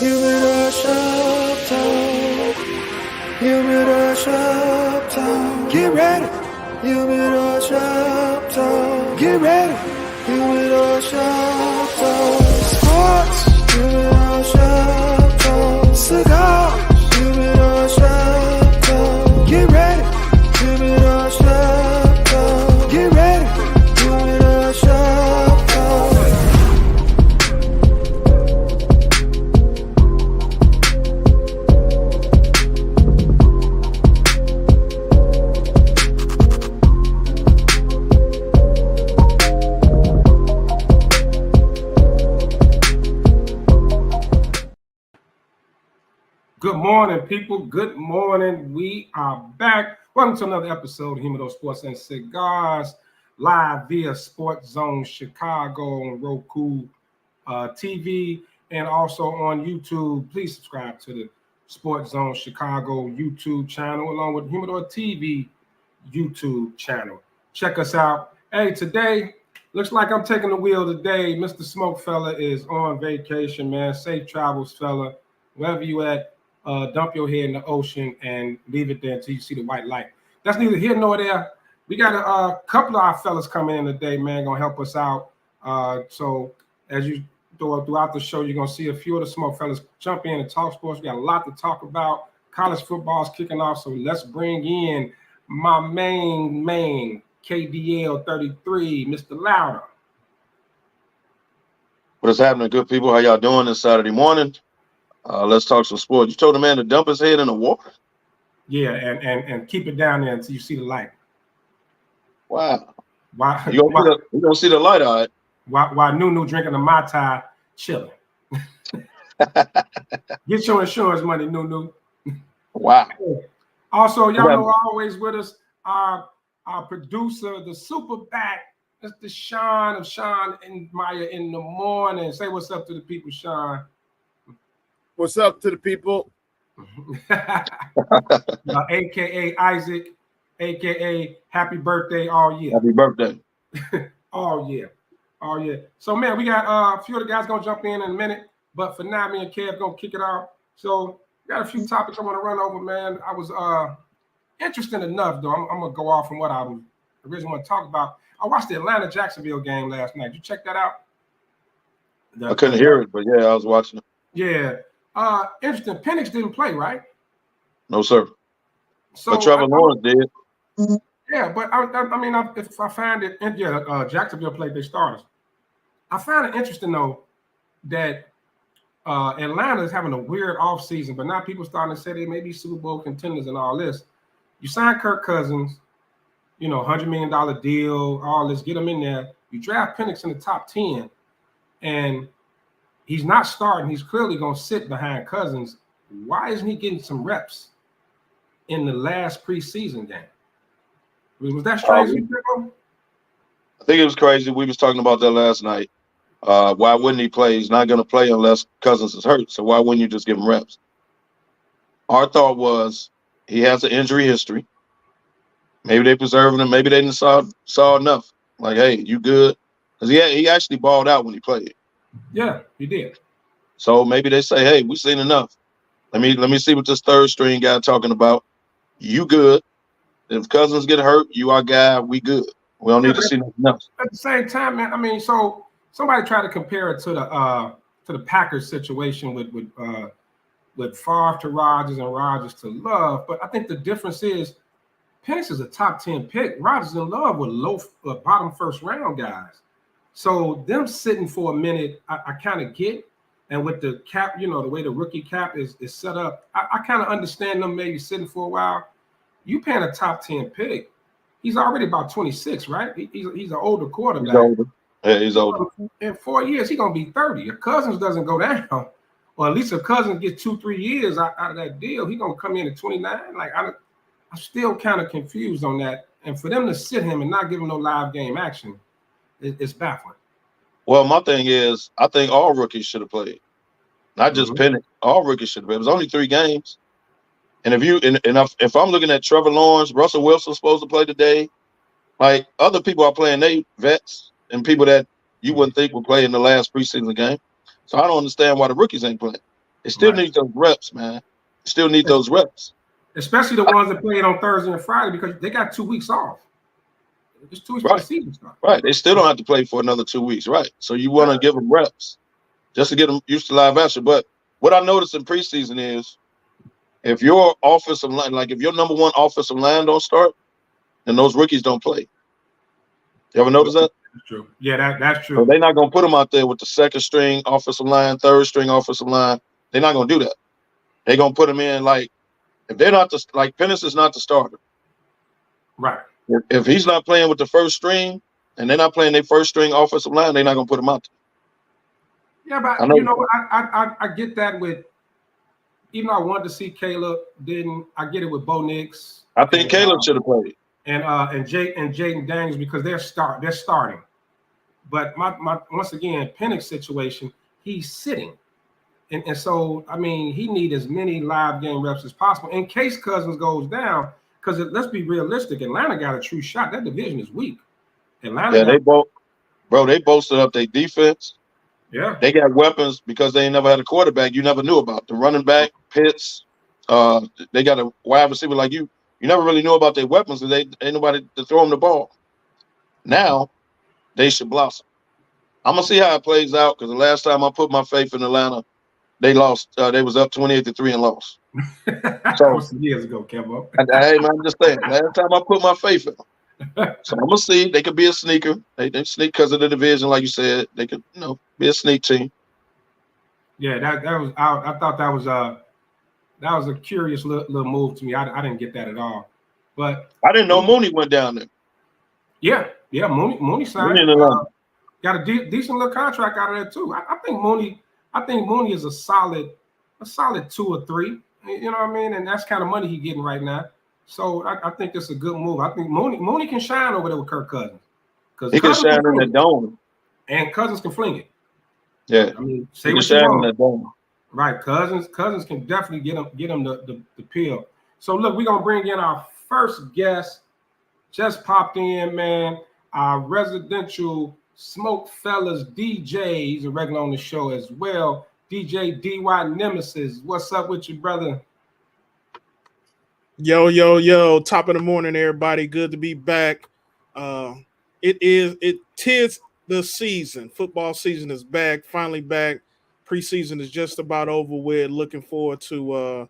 Humidor shop talk. Humidor shop talk. Get ready. Humidor shop talk. Get ready. Humidor shop talk. Sports. Humidor shop talk. Cigars. Humidor shop talk. Get ready. Humidor shop talk. Get ready. Humidor shop talk. Good morning, people. Good morning. We are back. Welcome to another episode of Humidor Sports and Cigars, live via Sports Zone Chicago on Roku TV and also on YouTube. Please subscribe to the Sports Zone Chicago YouTube channel along with Humidor TV YouTube channel. Check us out. Hey, today looks like I'm taking the wheel today. Mr. SmokeFella is on vacation, man. Safe travels, fella. Wherever you at. Dump your head in the ocean and leave it there until you see the white light. That's neither here nor there. We got a couple of our fellas coming in today, man, gonna help us out. So as you throughout the show, you're gonna see a few of the smoke fellas jump in and talk sports. We got a lot to talk about. College football is kicking off, so let's bring in my main KDL 33, Mr. Louder. What is happening, good people? How y'all doing this Saturday morning? Let's talk some sports. You told the man to dump his head in the water? Yeah, and keep it down there until you see the light. Wow. Why you don't see the light, all right? Why Nunu drinking a Mai Tai, chilling. Get your insurance money, Nunu. Wow. Also, y'all know always with us, our producer, the super back, that's the Sean of Sean and Maya in the morning. Say what's up to the people, Sean. What's up to the people? AKA Isaac, AKA happy birthday all year. Happy birthday. all year. So, man, we got a few of the guys going to jump in a minute. But for now, me and Kev going to kick it off. So, we got a few topics I want to run over, man. I was interesting enough, though. I'm going to go off from what I originally want to talk about. I watched the Atlanta-Jacksonville game last night. Did you check that out? I couldn't hear it, but, yeah, I was watching it. Yeah. Interesting. Penix didn't play, right? No, sir. So but Trevor Lawrence did. Yeah, but I mean, if I find it, and Jacksonville played their starters. I find it interesting though that Atlanta is having a weird offseason, but now people starting to say they may be Super Bowl contenders and all this. You sign Kirk Cousins, $100 million deal, all this, get him in there. You draft Penix in the top 10, and he's not starting. He's clearly going to sit behind Cousins. Why isn't he getting some reps in the last preseason game? Was that strange? I think it was crazy. We was talking about that last night. Why wouldn't he play? He's not going to play unless Cousins is hurt. So why wouldn't you just give him reps? Our thought was he has an injury history. Maybe they preserved him. Maybe they didn't saw enough. Like, hey, you good? Because he actually balled out when he played. Yeah, he did. So maybe they say, hey, we've seen enough. Let me see what this third string guy talking about. You good. If Cousins get hurt, you our guy, we good. We don't need to see nothing else. At the same time, man, I mean, so somebody tried to compare it to the Packers situation with Favre to Rodgers and Rodgers to Love. But I think the difference is Penix is a top 10 pick. Rodgers in Love with bottom first round guys. So them sitting for a minute, I kind of get, and with the cap, the way the rookie cap is set up, I kind of understand them maybe sitting for a while. You paying a top 10 pick. He's already about 26, right? He's an older quarterback. He's older. Yeah, he's older. In 4 years, he's going to be 30. If Cousins doesn't go down, or at least if Cousins gets 2-3 years out of that deal, he's going to come in at 29. Like, I'm still kind of confused on that. And for them to sit him and not give him no live game action, it's baffling. Well, my thing is, I think all rookies should have played, not just Penix. All rookies should have played. It was only 3 games, and if I'm looking at Trevor Lawrence, Russell Wilson's supposed to play today. Like other people are playing, they vets and people that you wouldn't think would play in the last preseason game. So I don't understand why the rookies ain't playing. They still Right. need those reps, man. They still need those reps. Especially the ones that played on Thursday and Friday because they got 2 weeks off. It's 2 weeks for the Right. season start. Right. They still don't have to play for another 2 weeks. Right. So you want to give them reps just to get them used to live action. But what I noticed in preseason is if your offensive line, like if your number one offensive line don't start, then those rookies don't play. You ever notice that? That's true. Yeah, that's true. So they're not going to put them out there with the second string offensive line, third string offensive line. They're not going to do that. They're going to put them in like if they're not like Pennis is not the starter. Right. If he's not playing with the first string and they're not playing their first string offensive line, they're not going to put him out there. Yeah, but I get that with. Even though I wanted to see Caleb, I get it with Bo Nix. I think Caleb should have played. And Jaden Daniels because they're starting. But my once again, Penix situation, he's sitting. And so I mean he need as many live game reps as possible in case Cousins goes down. Because let's be realistic, Atlanta got a true shot. That division is weak. They bolstered up their defense. Yeah, they got weapons because they ain't never had a quarterback you never knew about. The running back, Pitts, they got a wide receiver like you. You never really knew about their weapons because they ain't nobody to throw them the ball. Now, they should blossom. I'm going to see how it plays out because the last time I put my faith in Atlanta, they lost. They was up 28-3 and lost. So years ago, Kevin. Hey, man, I'm just saying. Last time I put my faith in them. So I'm gonna see. They could be a sneaker. They sneak because of the division, like you said. They could, be a sneak team. Yeah, that was. I thought that was a curious little move to me. I didn't get that at all. But I didn't know Mooney went down there. Yeah. Mooney signed. Got a decent little contract out of there too. I think Mooney is a solid 2 or 3. You know what I mean? And that's kind of money he's getting right now. So I think it's a good move. I think Mooney can shine over there with Kirk Cousins. He can shine in the dome. And Cousins can fling it. Yeah. I mean, say what you want. In the dome. Right. Cousins can definitely get him the peel. So look, we're gonna bring in our first guest. Just popped in, man. Our residential SmokeFellas DJ. He's a regular on the show as well. DJ DY Nemesis. What's up with you, brother? Yo, top of the morning, everybody. Good to be back. It tis the season. Football season is back, finally back. Preseason is just about over with. Looking forward to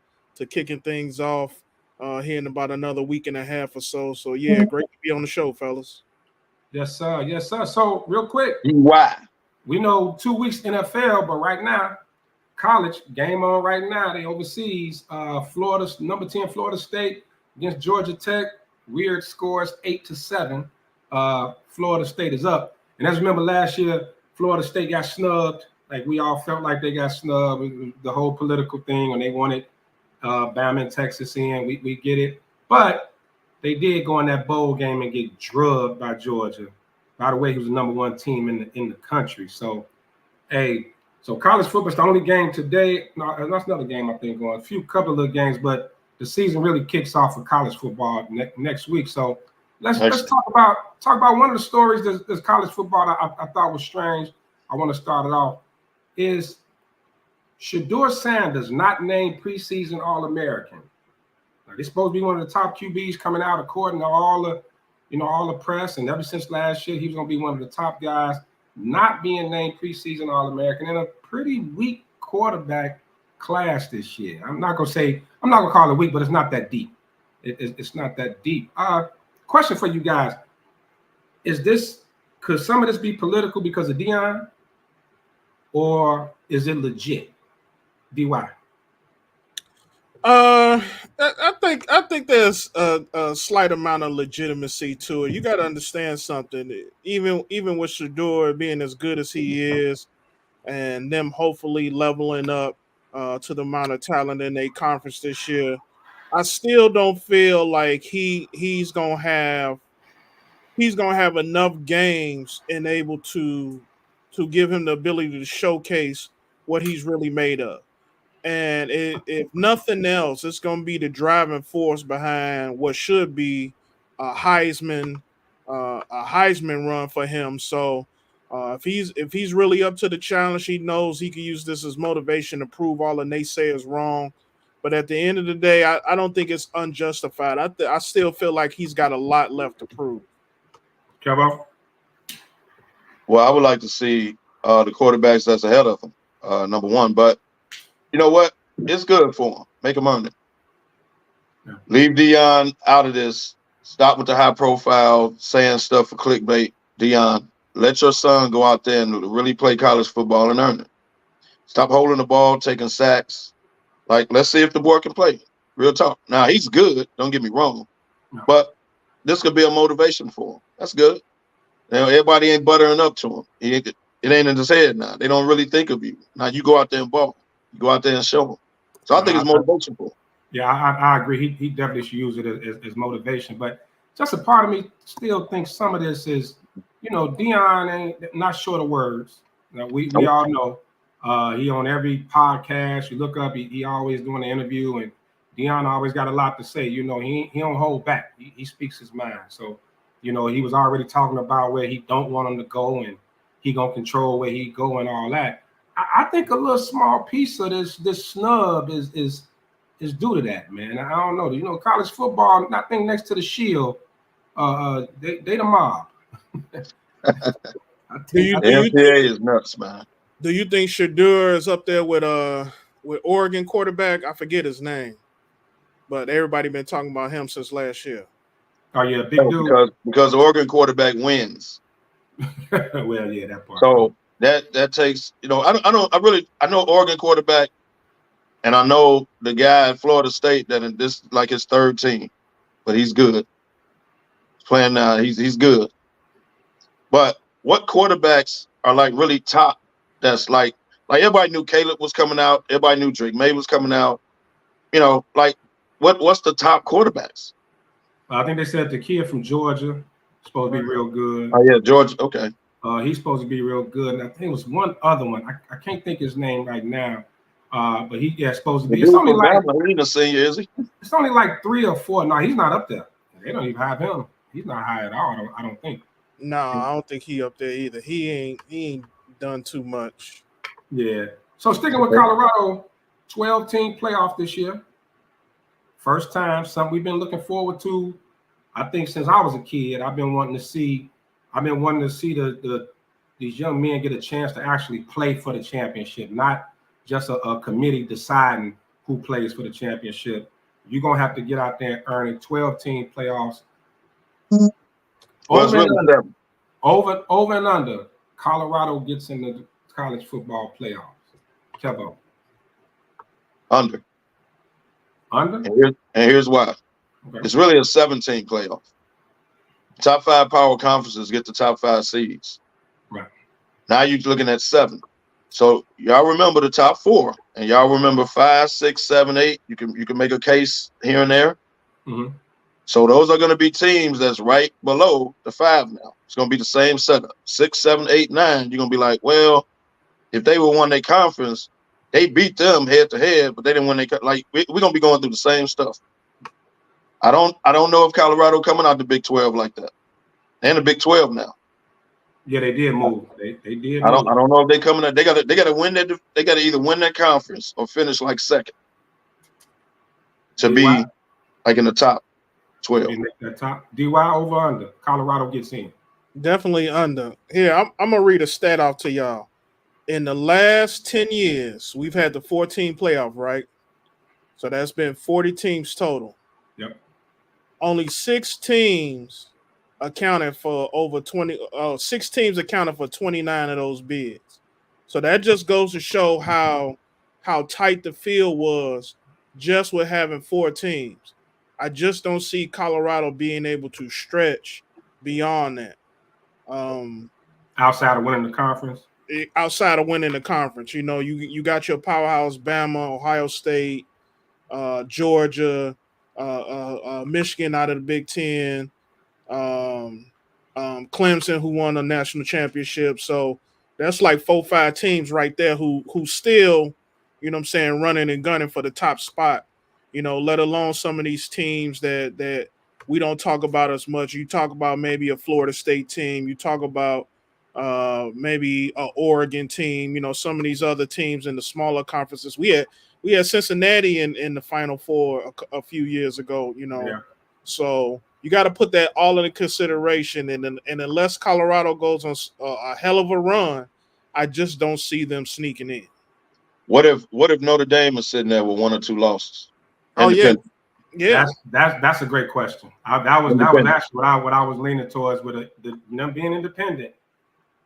kicking things off here in about another week and a half or so. So yeah, great to be on the show, fellas. Yes, sir. So real quick, why? We know 2 weeks NFL, but right now, college game on right now. They overseas. Florida's number 10 Florida State against Georgia Tech. Weird scores 8-7. Florida State is up. And as remember last year, Florida State got snubbed. Like we all felt like they got snubbed. The whole political thing when they wanted Bama and Texas in. We get it. But they did go in that bowl game and get drugged by Georgia. By the way, he was the number 1 team in the country. So, so college football is the only game today. No, that's another game I think going. A couple of games, but the season really kicks off for college football next week. So let's talk about one of the stories that's college football I thought was strange. I want to start it off. Is Shedeur Sanders not named preseason All-American? Like, he's supposed to be one of the top QBs coming out according to all the press, and ever since last year, he was going to be one of the top guys. Not being named preseason All-American in a pretty weak quarterback class this year. I'm not gonna call it weak, but it's not that deep. It's not that deep. Question for you guys: could some of this be political because of Deion, or is it legit? DY. I think there's a slight amount of legitimacy to it. You got to understand something. Even with Shedeur being as good as he is, and them hopefully leveling up to the amount of talent in their conference this year, I still don't feel like he's gonna have enough games and able to give him the ability to showcase what he's really made of. And if nothing else, it's going to be the driving force behind what should be a Heisman run for him. So If he's really up to the challenge, he knows he can use this as motivation to prove all the naysayers wrong. But at the end of the day, I don't think it's unjustified. I still feel like he's got a lot left to prove. Kevo? Well, I would like to see the quarterbacks that's ahead of him, number one. But you know what? It's good for him. Make him earn it. Yeah. Leave Deion out of this. Stop with the high profile saying stuff for clickbait. Deion, let your son go out there and really play college football and earn it. Stop holding the ball, taking sacks. Like, let's see if the boy can play. Real talk. Now, he's good. Don't get me wrong. No. But this could be a motivation for him. That's good. You know, everybody ain't buttering up to him. It ain't in his head now. They don't really think of you. Now, you go out there and ball. You go out there and show them. So I think it's motivation for him. Yeah, I agree. He definitely should use it as motivation. But just a part of me still thinks some of this is, Deion ain't not short of words. We all know he on every podcast you look up. He always doing an interview, and Deion always got a lot to say. He don't hold back. He speaks his mind. So, he was already talking about where he don't want him to go, and he gonna control where he go and all that. I think a little small piece of this snub is due to that, man. I don't know. College football, I think next to the Shield, they the mob. The NCAA is nuts, man. Do you think Shedeur is up there with Oregon quarterback? I forget his name, but everybody been talking about him since last year. Oh yeah, big dude. Because the Oregon quarterback wins. Well, yeah, that part. So that takes, I know Oregon quarterback, and I know the guy at Florida State that this is like his third team, but he's good. He's playing now. He's good. But what quarterbacks are like really top? That's like everybody knew Caleb was coming out. Everybody knew Drake May was coming out. What's the top quarterbacks? I think they said the kid from Georgia supposed to be real good. Oh yeah, Georgia. Okay. He's supposed to be real good. And I think it was one other one. I can't think his name right now. But supposed to be. It's only like he's a senior, is he? It's only like 3 or 4. No, he's not up there. They don't even have him. He's not high at all. I don't think. No, I don't think he up there either. He ain't done too much. Yeah. So sticking with Colorado, 12-team playoff this year. First time, something we've been looking forward to. I think since I was a kid, I've been wanting to see these young men get a chance to actually play for the championship, not just a committee deciding who plays for the championship. You're going to have to get out there and earn it. 12-team playoffs. Over and under, Colorado gets in the college football playoffs. Kevo. Under. Under? And here's why. Okay. It's really a 17 playoff. Top 5 power conferences get the top 5 seeds. Right. Now you're looking at 7. So y'all remember the top 4, and y'all remember 5, 6, 7, 8. You can make a case here and there. Mm-hmm. So those are going to be teams that's right below the 5 now. It's going to be the same setup. 6, 7, 8, 9. You're going to be like, well, if they won their conference, they beat them head to head, but they didn't win their we're going to be going through the same stuff. I don't know if Colorado coming out the Big 12 like that. They're in the Big 12 now. Yeah, they did move. They did. I don't know if they coming out. They got to win that. They got to either win that conference or finish like second to be like in the top 12. That top DY over under. Colorado gets in. Definitely under. Here, I'm gonna read a stat off to y'all. In the last 10 years, we've had the 14 playoff, right? So that's been 40 teams total. Yep. Only 6 teams accounted for over 20. 6 teams accounted for 29 of those bids. So that just goes to show how tight the field was just with having 4 teams. I just don't see Colorado being able to stretch beyond that. Outside of winning the conference? Outside of winning the conference. You got your powerhouse Bama, Ohio State, Georgia, Michigan out of the Big Ten, Clemson, who won a national championship. So that's like 4, 5 teams right there who still, running and gunning for the top spot. Let alone some of these teams that we don't talk about as much. You talk about maybe a Florida State team. You talk about, maybe a Oregon team, some of these other teams in the smaller conferences. We had Cincinnati in the Final Four a few years ago, Yeah. So you got to put that all into consideration. And unless Colorado goes on a hell of a run, I just don't see them sneaking in. What if Notre Dame is sitting there with 1 or 2 losses? Oh yeah. Yeah, that's a great question. That was actually what I was leaning towards with them being independent.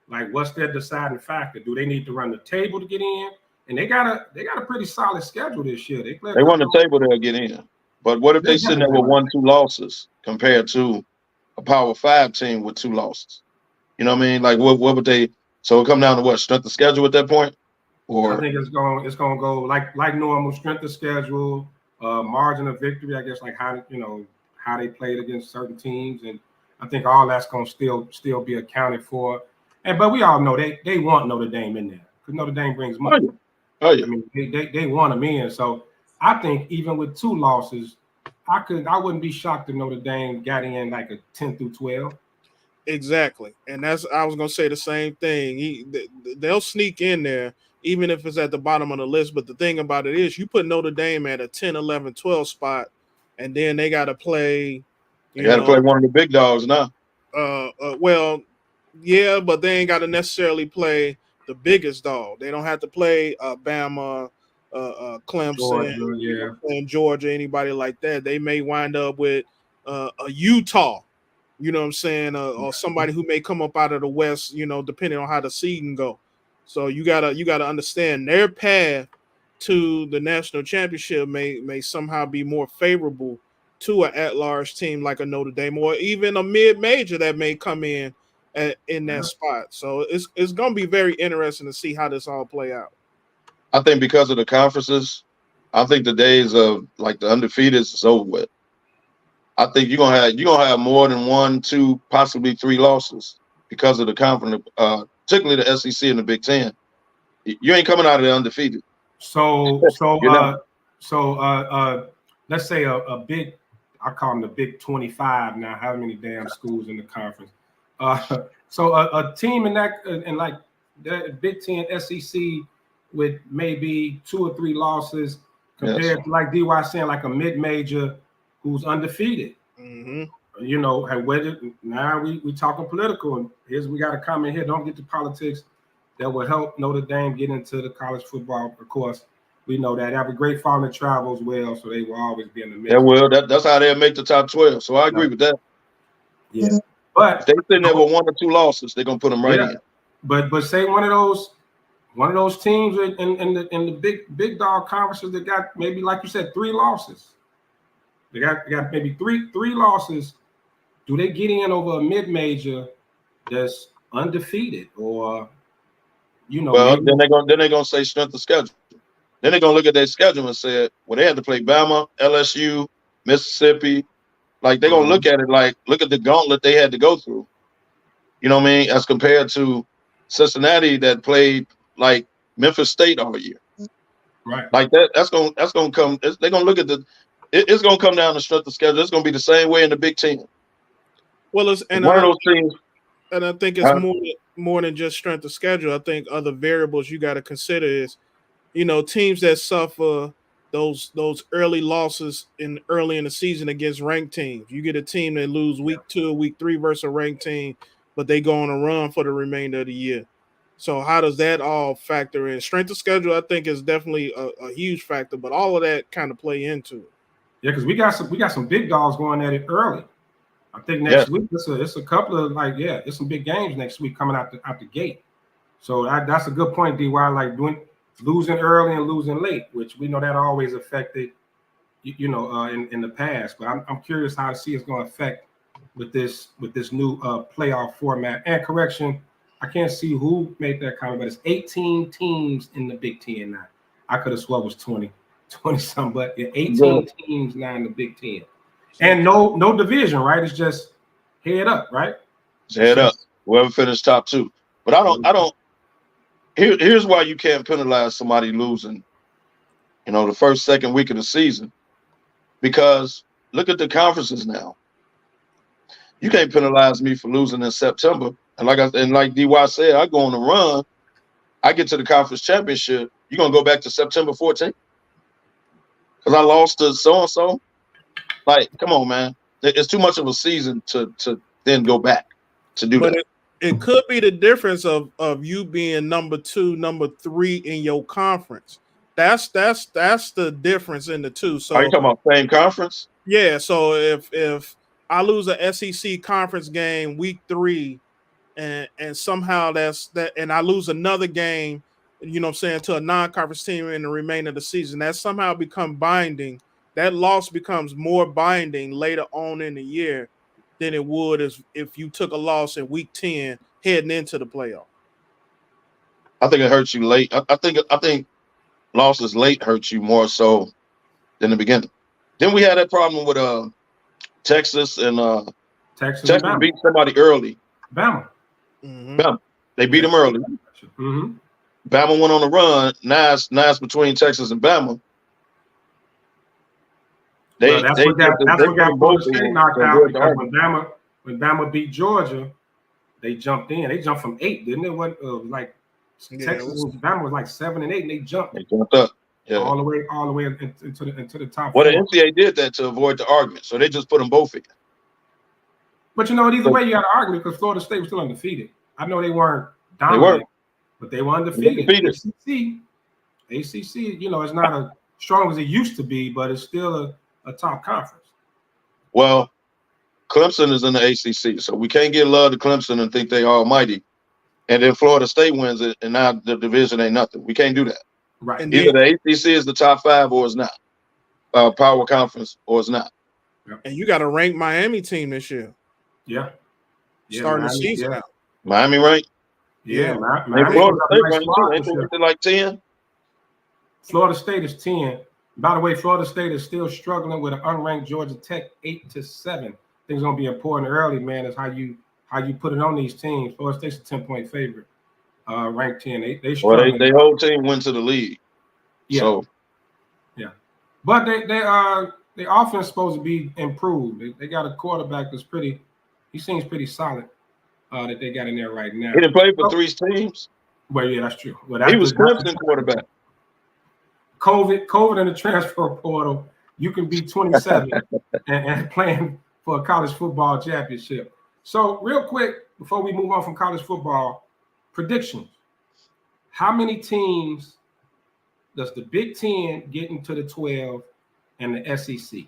Like, what's their deciding factor? Do they need to run the table to get in? And they got a pretty solid schedule this year. They run the table, they'll get in. But what if they sitting there with 1, 2 losses compared to a Power 5 team with 2 losses? You know what I mean? Like, what would they? So it come down to what, strength of schedule at that point? Or I think it's going to go like normal, strength of schedule, margin of victory. I guess, like how they played against certain teams, and I think all that's going to still be accounted for. But we all know they want Notre Dame in there because Notre Dame brings money. Oh yeah. I mean, they want them in. So I think even with 2 losses, I wouldn't be shocked if Notre Dame got in like a 10 through 12. Exactly, and I was gonna say the same thing. They'll sneak in there even if it's at the bottom of the list. But the thing about it is, you put Notre Dame at a 10, 11, 12 spot, and then they got to play. They got to play one of the big dogs now. Well, yeah, but they ain't got to necessarily play the biggest dog. They don't have to play Bama, Clemson, and Georgia, anybody like that. They may wind up with a Utah, you know what I'm saying, or somebody who may come up out of the West, depending on how the season go. So you gotta understand their path to the national championship may somehow be more favorable to an at-large team like a Notre Dame or even a mid-major that may come in that spot. So it's gonna be very interesting to see how this all play out. I think because of the conferences, I think the days of like the undefeated is over with. I think you're gonna have more than 1, 2, possibly 3 losses because of the conference, particularly the SEC and the Big Ten. You ain't coming out of there undefeated. So let's say a big, I call them the Big 25 now. How many damn schools in the conference? So a team in like the Big Ten SEC with maybe 2 or 3 losses compared to, like DY saying, like a mid-major who's undefeated. Mm-hmm. Now we talking political, and we got a comment here. Don't get to politics. That will help Notre Dame get into the college football. Of course, we know that. They have a great following, travels well, so they will always be in the mix. Yeah, well, that's how they'll make the top 12. So I agree with that. Yeah, but if they sitting there with 1 or 2 losses, they're gonna put them right in. But say one of those teams in the big dog conferences that got maybe, like you said, 3 losses. They got maybe three losses. Do they get in over a mid-major that's undefeated, or Well, then they're gonna say strength of schedule. Then they're gonna look at their schedule and say, well, they had to play Bama, LSU, Mississippi. Like they're gonna look at it like, look at the gauntlet they had to go through. You know what I mean? As compared to Cincinnati that played like Memphis State all year. Right. Like that's gonna come. They're gonna look at it's gonna come down to strength of schedule. It's gonna be the same way in the Big Ten. Well, it's one of those teams. And I think it's more than just strength of schedule. I think other variables you got to consider is, teams that suffer those early losses early in the season against ranked teams. You get a team that lose week 2, week 3 versus a ranked team, but they go on a run for the remainder of the year. So how does that all factor in? Strength of schedule, I think, is definitely a huge factor, but all of that kind of play into it. Yeah, because we got some big dogs going at it early. I think next week it's a couple of it's some big games next week coming out the gate. So that's a good point, DY. Like losing early and losing late, which we know that always affected, in the past. But I'm curious how to see it's going to affect with this new playoff format. And correction, I can't see who made that comment, but it's 18 teams in the Big Ten now. I could have sworn it was 20 something, but 18 teams now in the Big Ten. And no division, right? It's just head up, right? It's head up. Whoever finished top 2. But I don't. Here's why you can't penalize somebody losing, the first, second week of the season. Because look at the conferences now. You can't penalize me for losing in September And like DY said, I go on a run. I get to the conference championship. You're gonna go back to September 14th because I lost to so and so. Like, come on, man. It's too much of a season to then go back to do that. It could be the difference of you being number 2, number 3 in your conference. That's the difference in the two. So are you talking about same conference? Yeah. So if I lose a SEC conference game week 3, and somehow and I lose another game, you know what I'm saying, to a non-conference team in the remainder of the season, that somehow become binding. That loss becomes more binding later on in the year than it would if you took a loss in week 10 heading into the playoff. I think it hurts you late. I think losses late hurt you more so than the beginning. Then we had that problem with Texas and Texas beat somebody early. Bama. Mm-hmm. Bama. They beat them early. Mm-hmm. Bama went on a run. Now it's between Texas and Bama. That's what got Florida State knocked out, because when Bama beat Georgia, they jumped in. They jumped from 8, didn't they? Texas and Bama was like 7 and 8, and they jumped. They jumped up, yeah, all the way into the top. Well, the NCAA did that to avoid the argument, so they just put them both in. But either way, you got an argument because Florida State was still undefeated. I know they weren't dominant, but they were undefeated. ACC, it's not as strong as it used to be, but it's still a top conference. Well, Clemson is in the ACC, so we can't give love to Clemson and think they almighty. And then Florida State wins it, and now the division ain't nothing. We can't do that. Right. And either the ACC is the top 5 or it's not. Power conference or it's not. And you got to rank Miami team this year. Yeah. Starting the season out. Miami ranked? Yeah. Miami Florida State ranked too. Ain't they like 10? Florida State is 10. By the way, Florida State is still struggling with an unranked Georgia Tech 8-7. I think it's gonna be important early, man, is how you put it on these teams. Florida State's a 10-point favorite, ranked 10. They struggling. Well, their whole team went to the league. Yeah. So. But their offense is supposed to be improved. They got a quarterback that's he seems pretty solid that they got in there right now. He didn't play for 3 teams. Well, yeah, that's true. He was Clemson quarterback. COVID and the transfer portal, you can be 27 and playing for a college football championship. So real quick, before we move on from college football, predictions. How many teams does the Big Ten get into the 12 and the SEC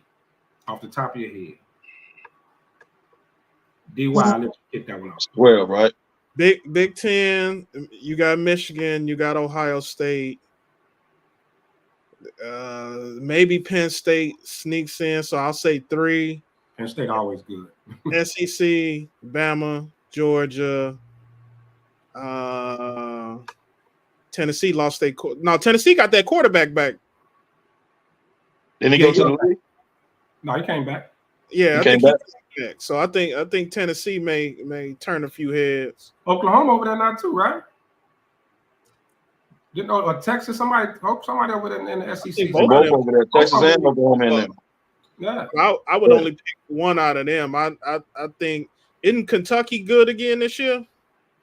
off the top of your head? DY, I'll let you get that one off. 12, right? Big Ten, you got Michigan, you got Ohio State. Maybe Penn State sneaks in, so I'll say 3. Penn State always good. SEC, Bama, Georgia, Tennessee lost Tennessee got that quarterback back. Didn't he go to the league? No, he came back. Yeah, he came back. So I think Tennessee may turn a few heads. Oklahoma over there now too, right? Or Texas, somebody over there in the SEC. Both over there, Texas and Oklahoma in there. Yeah, I would only pick one out of them. I think, isn't Kentucky good again this year?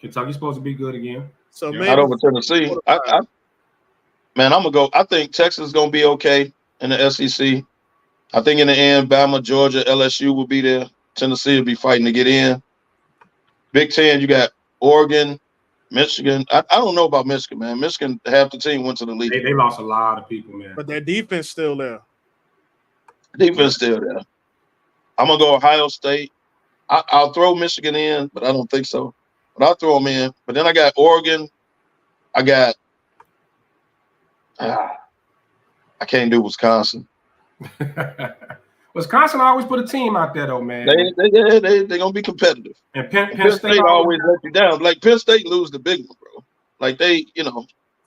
Kentucky's supposed to be good again. So maybe not over Tennessee. I'm gonna go. I think Texas is gonna be okay in the SEC. I think in the end, Bama, Georgia, LSU will be there. Tennessee will be fighting to get in. Big Ten, you got Oregon, Michigan. I don't know about Michigan, man. Michigan, half the team went to the league. They lost a lot of people, man. But their defense still there. Defense still there. I'm gonna go Ohio State. I'll throw Michigan in, but I don't think so. But I'll throw them in. But then I got Oregon. I got. I can't do Wisconsin. Wisconsin always put a team out there, though, man. They're gonna be competitive. And Penn State always let you down. Like Penn State lose the big one, bro. Like they,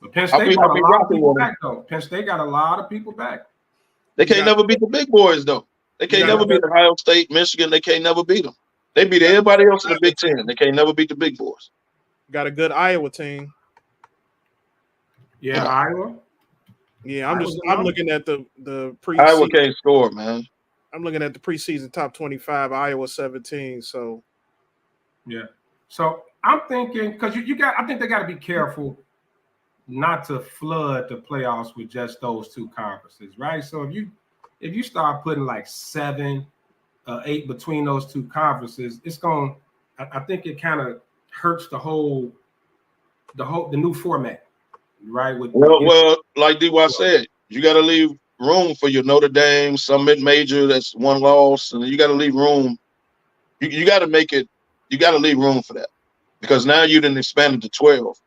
But Penn State got a lot of people back, though. Penn State got a lot of people back. They can't never beat the big boys, though. They can't never beat Ohio State, Michigan. They can't never beat them. They beat everybody else in the Big Ten. They can't never beat the big boys. Got a good Iowa team. Yeah, Iowa. Yeah, I'm looking at the preseason. Iowa can't score, man. I'm looking at the preseason top 25. Iowa 17. So yeah. So I'm thinking because I think they got to be careful not to flood the playoffs with just those two conferences, right? So if you start putting like 7, 8 between those two conferences, it's going. I think it kind of hurts the new format, right? Well, like D.Y. said, you got to leave room for your Notre Dame, some mid-major that's one loss, and you got to leave room. You got to make it. You got to leave room for that because now you didn't expand it to 12.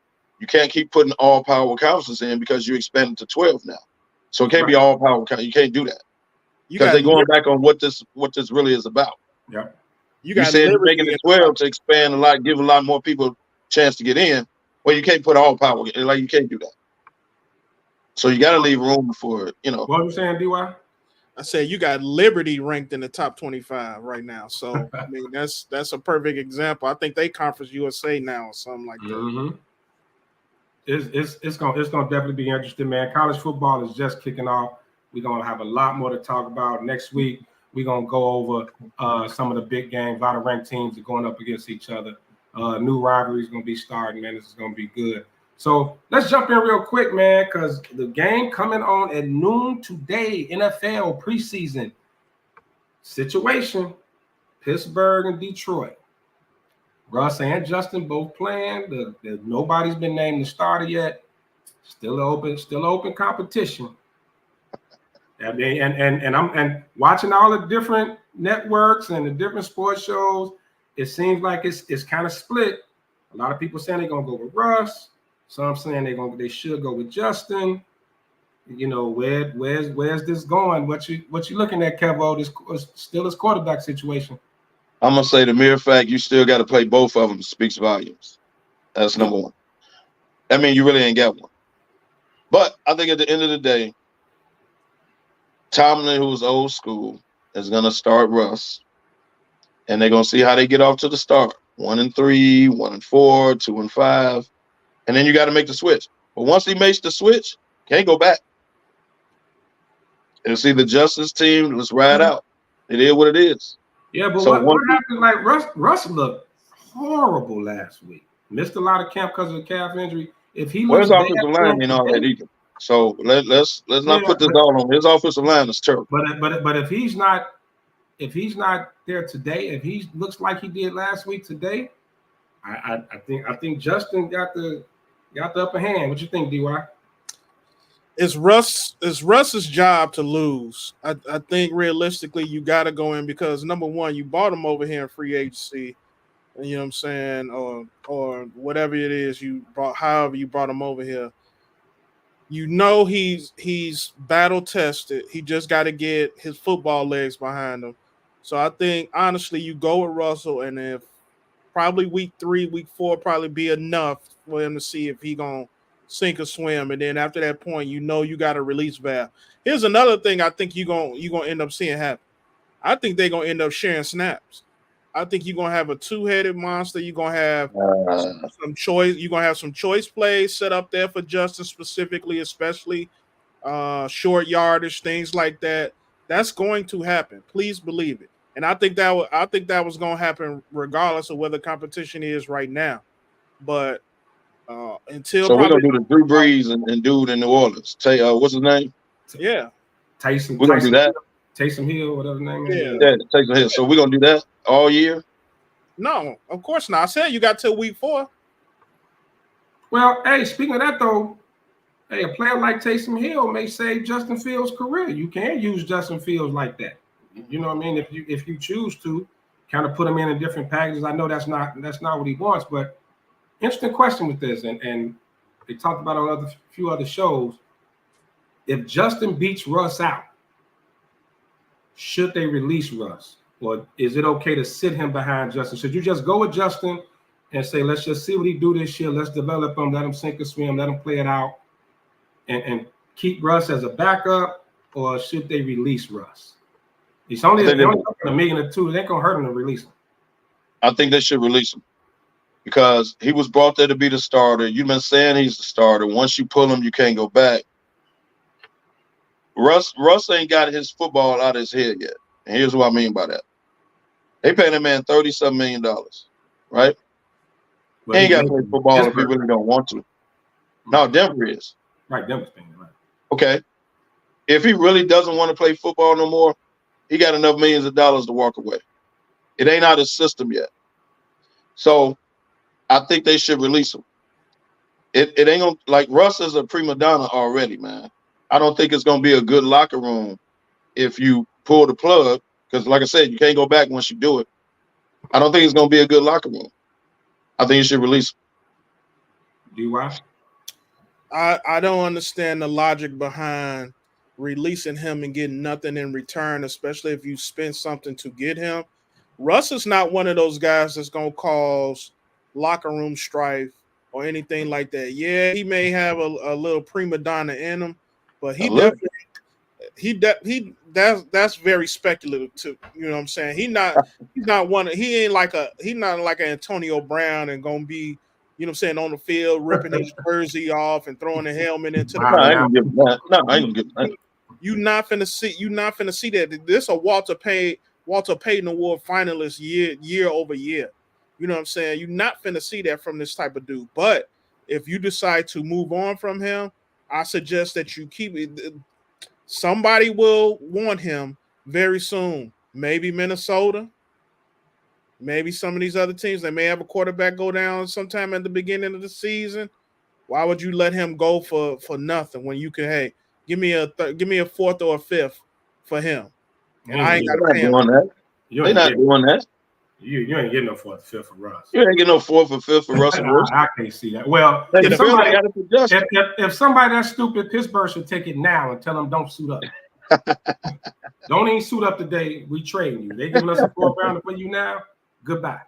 You can't keep putting all power conferences in because you expanded to 12 now. So it can't be all power. You can't do that because they're going back on what this really is about. Yeah. You said you're making it 12 to expand a lot, give a lot more people a chance to get in. Well, you can't put all power. Like you can't do that. So you got to leave room for it. What are you saying, DY? I said you got Liberty ranked in the top 25 right now. So I mean that's a perfect example. I think they Conference USA now or something like that. Mm-hmm. It's gonna definitely be interesting, man. College football is just kicking off. We're gonna have a lot more to talk about next week. We're gonna go over some of the big games. A lot of ranked teams are going up against each other. New rivalries gonna be starting, man. This is gonna be good. So let's jump in real quick, man, because the game coming on at noon today, NFL preseason situation, Pittsburgh and Detroit. Russ and Justin both playing. Nobody's been named the starter yet. Still open competition. I mean, and I'm watching all the different networks and the different sports shows. It seems like it's kind of split. A lot of people saying they're gonna go with Russ. Some saying they should go with Justin. You know, where's this going? What you looking at, Kevo? This still his quarterback situation. I'm gonna say the mere fact you still got to play both of them speaks volumes. That's number one. I mean, you really ain't got one. But I think at the end of the day, Tomlin, who's old school, is gonna start Russ, and they're gonna see how they get off to the start. 1-3, 1-4, 2-5, and then you got to make the switch. But once he makes the switch, can't go back. It's either Justin's team. Let's ride out. It is what it is. Yeah, but so what happened? Like Russ looked horrible last week. Missed a lot of camp because of the calf injury. If he his offensive line ain't all that either. So let's not put this all on his offensive line is terrible. But if he's not there today, if he looks like he did last week today, I think Justin got the upper hand. What you think, DY? It's Russ's job to lose. I think realistically you got to go in because number one, you bought him over here in free agency, you know what I'm saying, or whatever it is you brought, however you brought him over here. You know he's battle tested. He just got to get his football legs behind him. So I think honestly you go with Russell, and if probably week 3, week 4 probably be enough for him to see if he gonna sink or swim, and then after that point, you know you got a release valve. Here's another thing I think you're gonna end up seeing happen. I think they're gonna end up sharing snaps. I think you're gonna have a two-headed monster. You're gonna have some choice. You're gonna have some choice plays set up there for Justin specifically, especially short yardage, things like that. That's going to happen. Please believe it. And I think that was gonna happen regardless of where the competition is right now. But until so we're gonna do the Drew Brees and dude in New Orleans. What's his name? Yeah, Tyson. We're gonna do that. Taysom Hill, whatever his name is. Yeah, Taysom Hill. So we're gonna do that all year? No, of course not. I said you got till week 4. Well, hey, speaking of that though, hey, a player like Taysom Hill may save Justin Fields' career. You can't use Justin Fields like that. You know what I mean? If you choose to kind of put him in different packages, I know that's not what he wants, but interesting question with this, and they talked about on a few other shows. If Justin beats Russ out, should they release Russ? Or is it okay to sit him behind Justin? Should you just go with Justin and say, let's just see what he do this year, let's develop him, let him sink or swim, let him play it out, and keep Russ as a backup, or should they release Russ? It's only $1 million or $2 million. It ain't gonna hurt him to release him. I think they should release him. Because he was brought there to be the starter. You've been saying he's the starter. Once you pull him, you can't go back. Russ ain't got his football out of his head yet. And here's what I mean by that. They paying that man $30-some million, right? Well, He ain't he's got to play making football if he Pittsburgh. really don't want to. No, Denver is. Right, Denver's paying, right. Okay. If he really doesn't want to play football no more, he got enough millions of dollars to walk away. It ain't out of his system yet. So I think they should release him. It ain't gonna, like, Russ is a prima donna already, man. I don't think it's gonna be a good locker room if you pull the plug, because like I said, you can't go back once you do it. I don't think it's gonna be a good locker room. I think you should release him. DY? I don't understand the logic behind releasing him and getting nothing in return, especially if you spend something to get him. Russ is not one of those guys that's going to cause locker room strife or anything like that. Yeah, he may have a little prima donna in him, but he definitely that's very speculative too. You know what I'm saying? He's not like an Antonio Brown and gonna be, you know what I'm saying, on the field ripping his jersey off and throwing the helmet into the No, I ain't gonna give him that. No, I ain't gonna give him that. You're not finna see that. This a Walter Payton Award finalist year over year. You know what I'm saying? You're not finna see that from this type of dude. But if you decide to move on from him, I suggest that you keep it. Somebody will want him very soon. Maybe Minnesota. Maybe some of these other teams. They may have a quarterback go down sometime at the beginning of the season. Why would you let him go for nothing when you can, hey, give me a fourth or a fifth for him? And I ain't got to pay him. They're not doing that. You ain't getting no fourth, fifth for Russ. You ain't getting no fourth or fifth for Russell Wilson. I can't see that. Well, if somebody that's stupid, Pittsburgh should take it now and tell them don't suit up. Don't even suit up today. We trading you. They giving us a fourth rounder for you now. Goodbye.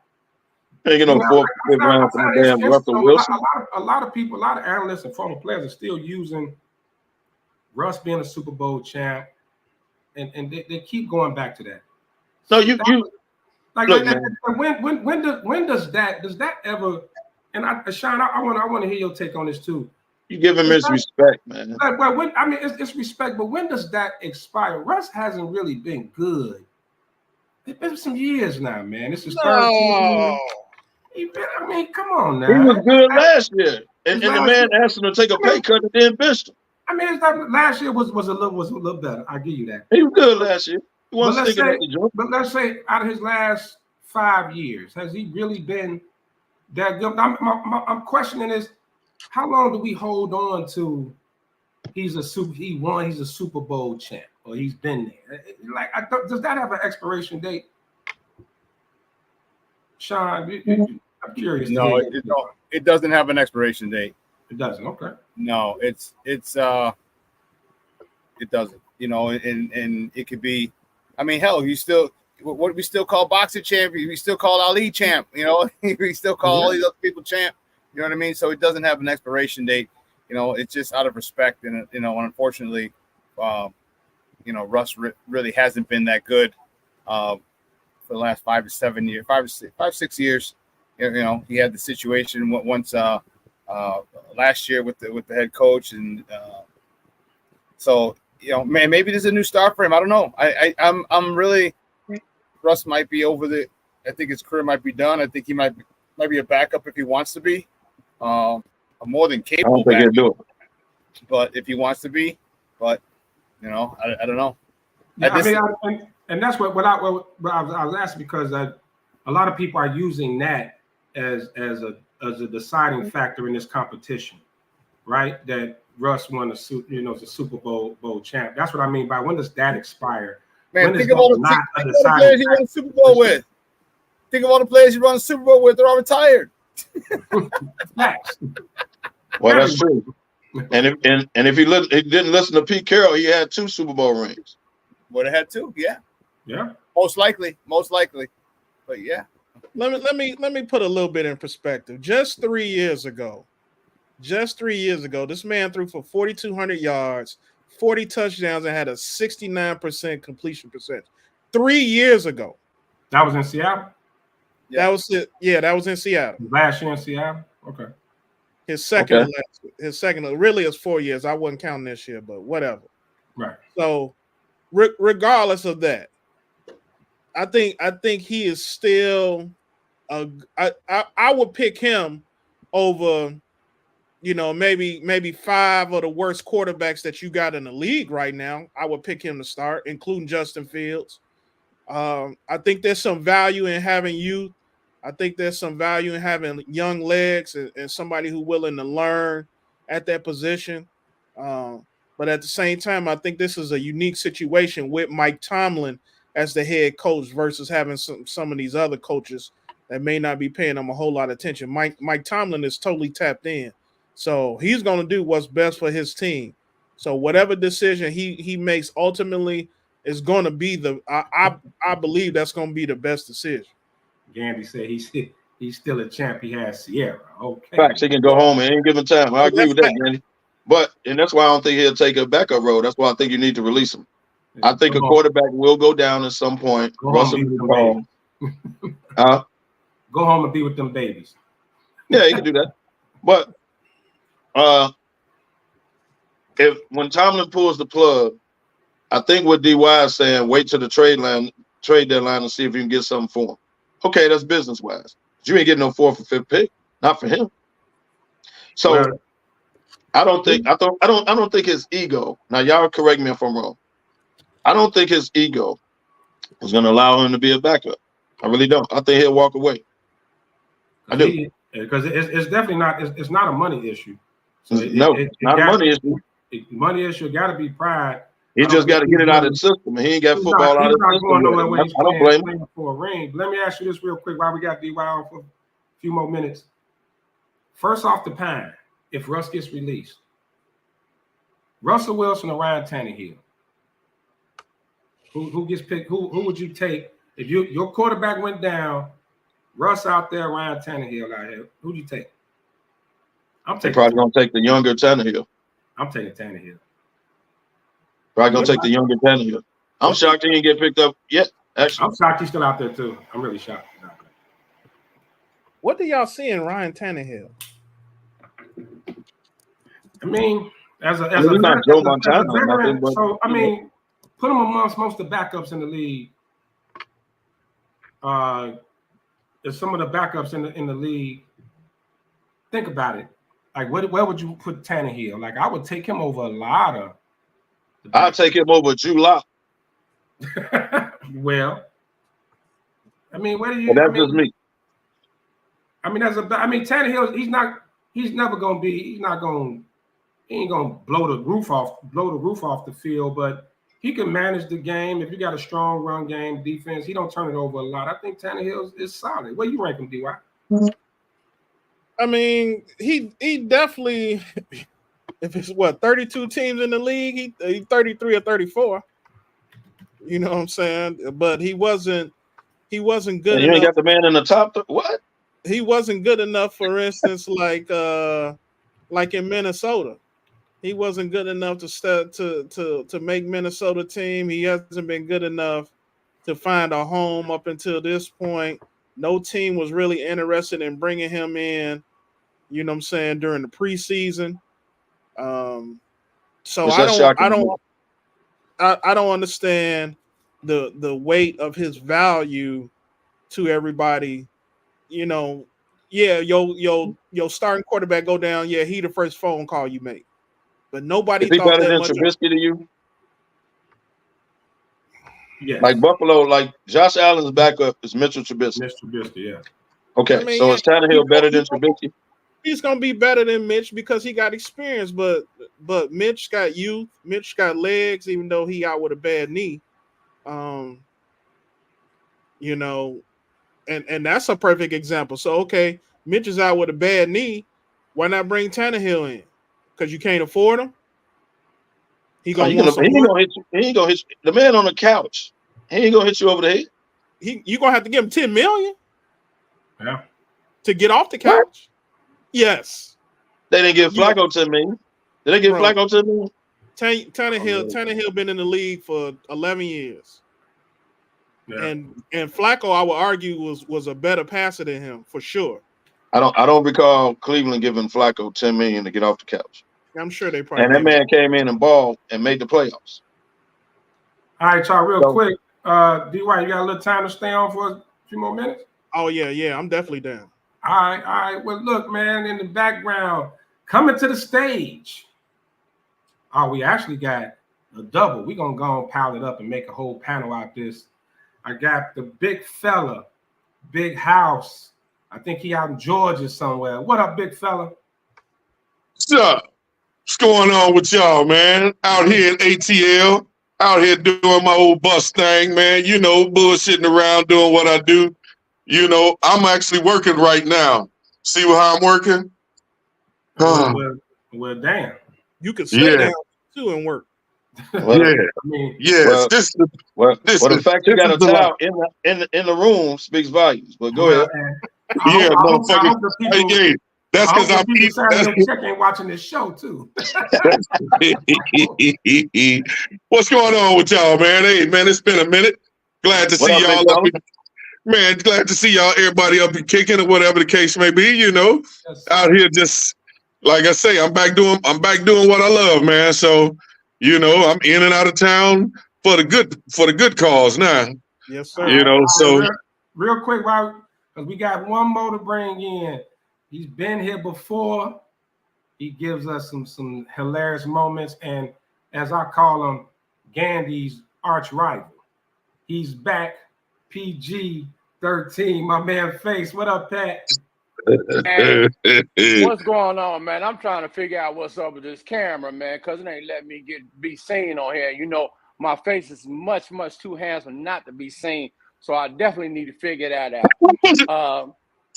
Ain't get no fourth or fifth round for the damn Russell Wilson. A lot of people, a lot of analysts and former players are still using Russ being a Super Bowl champ, and they keep going back to that. No, you like, look, when does that ever? And Sean, I want to hear your take on this too. You give him his respect, man. Well, it's respect, but when does that expire? Russ hasn't really been good. It's been some years now, man. This is third season. I mean, come on now. He was good last year, and the man asked him to take a pay cut and then benched him. I mean, it's like last year was a little better. I give you that. He was good last year. But let's say out of his last 5 years, has he really been that good? I'm questioning is how long do we hold on to? He's a Super Bowl champ, or he's been there. Does that have an expiration date? Sean, I'm curious. No, it doesn't have an expiration date. It doesn't. Okay. No, it doesn't. You know, and it could be. I mean, hell, we still call boxing champ. We still call Ali champ. You know, we still call all these other people champ. You know what I mean? So it doesn't have an expiration date. You know, it's just out of respect, and unfortunately, Russ really hasn't been that good for the last 5 to 7 years, 6 years. You know, he had the situation once last year with the head coach, and so. You know, man, maybe there's a new start for him. I don't know. I'm really. Russ might be over the. I think his career might be done. I think he might be a backup if he wants to be. A more than capable. I don't think he'll do it. But if he wants to be, I don't know. Yeah, and that's what I was asking, because a lot of people are using that as a deciding factor in this competition, right? That Russ won the Super Bowl champ. That's what I mean by when does that expire? Man, think of all the players he won the Super Bowl with. Think of all the players he won the Super Bowl with. They're all retired. Well, that's true. And if he didn't listen to Pete Carroll, he had 2 Super Bowl rings. Would have had 2, yeah. Yeah. Most likely. But yeah. Let me put a little bit in perspective. Just 3 years ago, this man threw for 4,200 yards, 40 touchdowns, and had a 69% completion percentage. 3 years ago. That was in Seattle? That was it. Yeah, that was in Seattle. Last year in Seattle? Okay. His second, really is 4 years. I wasn't counting this year, but whatever. Right. So regardless of that, I think he is still I would pick him over, maybe 5 of the worst quarterbacks that you got in the league right now. I would pick him to start, including Justin Fields. I think there's some value in having youth. I think there's some value in having young legs and somebody who's willing to learn at that position. But at the same time, I think this is a unique situation with Mike Tomlin as the head coach versus having some of these other coaches that may not be paying him a whole lot of attention. Mike Tomlin is totally tapped in. So he's going to do what's best for his team. So whatever decision he makes ultimately is going to be I believe that's going to be the best decision. Gandhi said he's still a champ. He has Sierra. Okay. Facts. He can go home at any given time. I agree with that, Danny. And that's why I don't think he'll take a backup role. That's why I think you need to release him. I think a quarterback will go down at some point. Russell will go home and be with them babies. Yeah, he can do that. But when Tomlin pulls the plug, I think what DY is saying, wait till the trade deadline and see if you can get something for him. Okay, that's business wise. But you ain't getting no 4th or 5th pick, not for him. So I don't think his ego. Now y'all correct me if I'm wrong. I don't think his ego is going to allow him to be a backup. I really don't. I think he'll walk away. I do. Because it's definitely not. It's not a money issue. So it's not a money issue. Money issue got to be pride. He just got to get it out of the system. He ain't got football out of the system. I don't blame him. For a ring. Let me ask you this real quick while we got DY on for a few more minutes. First off the pine, if Russ gets released, Russell Wilson or Ryan Tannehill, who gets picked? Who would you take if your quarterback went down? Russ out there, Ryan Tannehill out here. Who'd you take? They're probably gonna take the younger Tannehill. I'm taking Tannehill. Probably gonna take the younger Tannehill. I'm shocked he didn't get picked up yet. Actually, I'm shocked he's still out there too. I'm really shocked he's out there. What do y'all see in Ryan Tannehill? I mean, as a Joe Montana, veteran, so I mean, put him amongst most of the backups in the league. There's some of the backups in the league. Think about it. Like, where would you put Tannehill? Like, I would take him over a lot of. I'll take him over Drew Lock. Well, I mean, where do you? That's just me. I mean, Tannehill. He ain't gonna blow the roof off the field, but he can manage the game. If you got a strong run game, defense, he don't turn it over a lot. I think Tannehill is solid. Where you rank him, DY? I mean, he definitely. If it's 32 teams in the league, he 33 or 34. You know what I'm saying? But he wasn't good enough. You ain't got the man in the top. What? He wasn't good enough, for instance, like in Minnesota. He wasn't good enough to make Minnesota team. He hasn't been good enough to find a home up until this point. No team was really interested in bringing him in, you know what I'm saying, during the preseason. So I don't understand the weight of his value to everybody. You know, yeah, your starting quarterback go down. Yeah, he the first phone call you make, but nobody thought better that than much. Trubisky to you? Yeah, like Buffalo, like Josh Allen's backup is Mitchell Trubisky. Yeah. Okay, I mean, so is Tannehill better than Trubisky? He's gonna be better than Mitch because he got experience, but Mitch got youth. Mitch got legs, even though he out with a bad knee. You know, and that's a perfect example. So okay, Mitch is out with a bad knee. Why not bring Tannehill in? Because you can't afford him. He ain't gonna hit you. He ain't gonna hit you. The man on the couch. He ain't gonna hit you over the head. You gonna have to give him $10 million. Yeah. To get off the couch. What? Yes. They didn't give Flacco $10 million. Did they give Flacco $10 million? Tannehill been in the league for 11 years. Yeah. And Flacco, I would argue, was a better passer than him for sure. I don't recall Cleveland giving Flacco $10 million to get off the couch. I'm sure they probably. And that man came in and balled and made the playoffs. All right, y'all, real quick. DY, you got a little time to stay on for a few more minutes? Oh yeah, I'm definitely down. All right. Well, look, man, in the background, coming to the stage. Oh, we actually got a double. We're gonna go and pile it up and make a whole panel out this. I got the big fella, Big House. I think he out in Georgia somewhere. What up, big fella? What's up? What's going on with y'all, man? Out here at ATL, out here doing my old bus thing, man. You know, bullshitting around, doing what I do. You know, I'm actually working right now. See how I'm working? Well, damn. You can stay down too and work. Yes. The fact you got a towel in the room speaks volumes. But go ahead. Motherfucker. That's because I'm check ain't watching this show too. What's going on with y'all, man? Hey, man, it's been a minute. Glad to see y'all up. Man, glad to see y'all. Everybody up and kicking or whatever the case may be. You know, out here just like I say, I'm back doing what I love, man. So, you know, I'm in and out of town for the good cause now. Yes, sir. You know, so real quick, because we got one more to bring in. He's been here before. He gives us some hilarious moments, and as I call him, Gandhi's arch rival. He's back, PG-13. My man Face. What up, Pat? Hey, what's going on, man? I'm trying to figure out what's up with this camera, man, because it ain't letting me be seen on here. You know, my face is much too handsome not to be seen, so I definitely need to figure that out.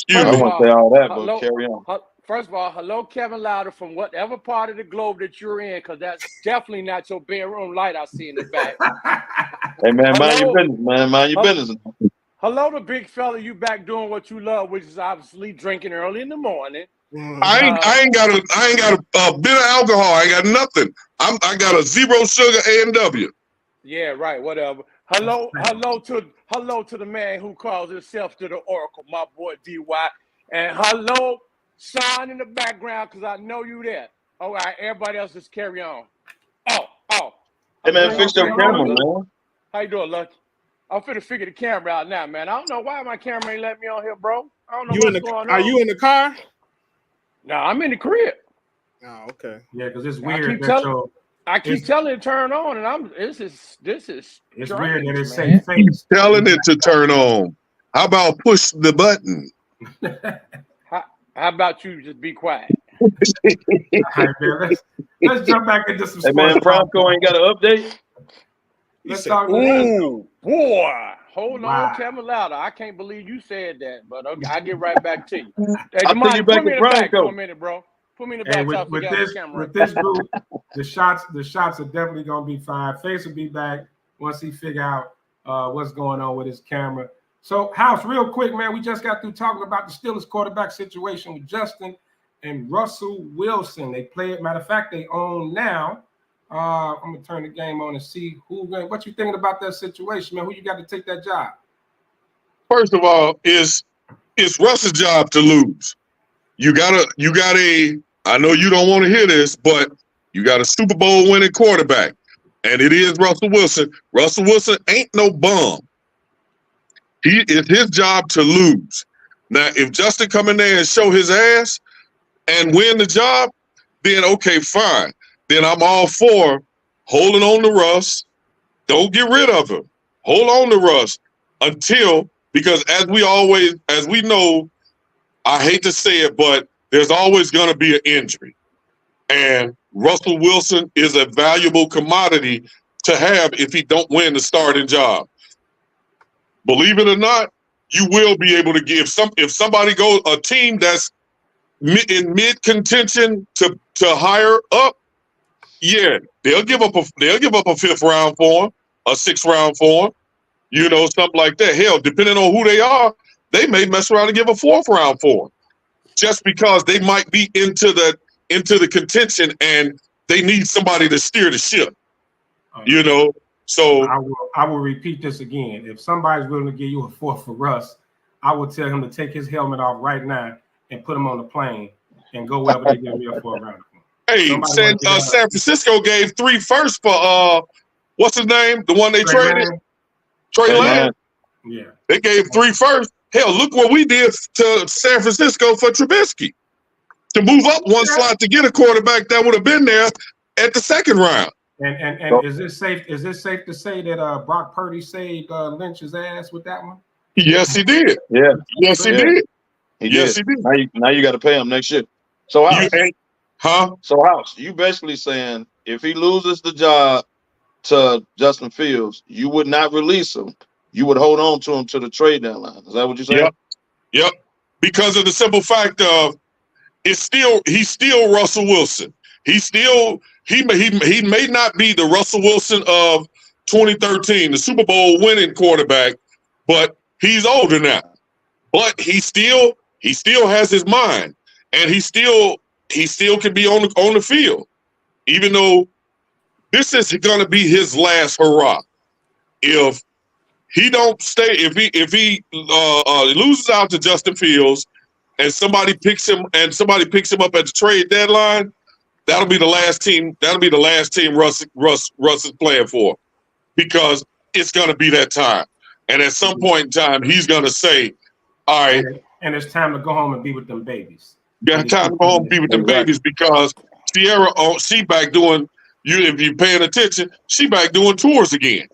I don't want to say all that, but carry on. First of all, hello, Kevin Louder, from whatever part of the globe that you're in, because that's definitely not your bedroom light I see in the back. Hey, man, mind your business, man. Mind your business. Hello, the big fella. You back doing what you love, which is obviously drinking early in the morning. I ain't got a bit of alcohol. I ain't got nothing. I got a 0 sugar A&W. Yeah, right. Whatever. Hello to the man who calls himself to the Oracle, my boy DY, and hello, Sean in the background, because I know you there. All right, everybody else just carry on. Oh. Hey man, fix your camera, man. How you doing, Lucky? I'm finna figure the camera out now, man. I don't know why my camera ain't letting me on here, bro. I don't know what's going on. Are you in the car? No, I'm in the crib. Oh, okay. Yeah, because it's weird. I keep telling it to turn on, and this is. It's strange, weird that it say face. Telling it to turn on. How about push the button? How about you just be quiet? All right, man, let's jump back into some. Hey man, Franco ain't got an update. Let's talk. Ooh, boy. Hold on, Kevin Louder. I can't believe you said that, but okay, I'll get right back to you. Hey, I'll put you back put me in in the back Franco. for a minute, bro. Put me in the back. With this group, the shots are definitely gonna be fine. Face will be back once he figure out what's going on with his camera. So, House, real quick, man, we just got through talking about the Steelers quarterback situation with Justin and Russell Wilson. They play it. Matter of fact, they own now. I'm gonna turn the game on and see what you thinking about that situation, man. Who you got to take that job? First of all, it's Russ's job to lose. You got a. I know you don't want to hear this, but you got a Super Bowl winning quarterback, and it is Russell Wilson. Russell Wilson ain't no bum. It's his job to lose. Now, if Justin come in there and show his ass and win the job, then okay, fine. Then I'm all for holding on to Russ. Don't get rid of him. Hold on to Russ because as we know, I hate to say it, but there's always going to be an injury. And Russell Wilson is a valuable commodity to have if he don't win the starting job. Believe it or not, you will be able to give if somebody goes a team that's in mid contention to higher up. Yeah, they'll give up a 5th round for him, a 6th round for him, something like that. Hell, depending on who they are, they may mess around and give a 4th round for him, just because they might be into the contention and they need somebody to steer the ship. So I will repeat this again. If somebody's willing to give you a 4th for Russ, I will tell him to take his helmet off right now and put him on the plane and go wherever they give me a 4th round. Hey, San Francisco gave 3 firsts for what's his name? The one they traded? Trey Lance. Yeah. They gave 3 firsts. Hell, look what we did to San Francisco for Trubisky. To move up one slot to get a quarterback that would have been there at the second round. And is this safe? Is this safe to say that Brock Purdy saved Lynch's ass with that one? Yes, he did. Yeah. Yes, he did. Yes, he did. Now you got to pay him next year. So House, you basically saying if he loses the job to Justin Fields, you would not release him. You would hold on to him to the trade deadline. Is that what you're saying? Yep. Because of the simple fact of he's still Russell Wilson. He may not be the Russell Wilson of 2013, the Super Bowl winning quarterback, but he's older now. But he still has his mind, and he still can be on the field, even though this is going to be his last hurrah. If he don't stay, if he loses out to Justin Fields, and somebody picks him up at the trade deadline, that'll be the last team. That'll be the last team Russ is playing for, because it's going to be that time. And at some point in time, he's going to say, "All right, and it's time to go home and be with them babies." Got time to go home and be with them babies, because Sierra, she back doing. If you're paying attention, she back doing tours again.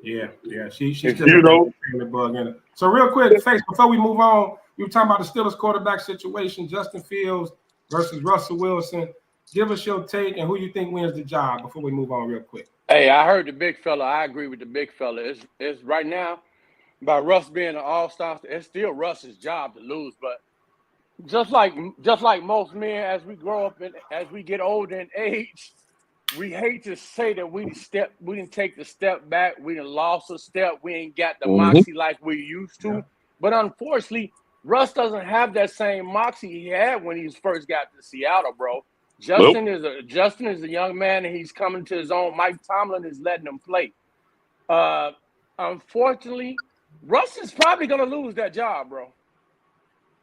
Yeah. She's still the bug in it. So real quick, Face, before we move on, you were talking about the Steelers quarterback situation, Justin Fields versus Russell Wilson. Give us your take and who you think wins the job before we move on real quick. Hey, I heard the big fella. I agree with the big fella. It's right now, by Russ being an all-star, it's still Russ's job to lose. But just like most men, as we grow up and as we get older in age, we hate to say that we didn't take the step back, we done lost a step, we ain't got the moxie like we used to. Yeah. But unfortunately, Russ doesn't have that same moxie he had when he first got to Seattle, bro. Justin is a young man, and he's coming to his own. Mike Tomlin is letting him play. Unfortunately, Russ is probably going to lose that job, bro.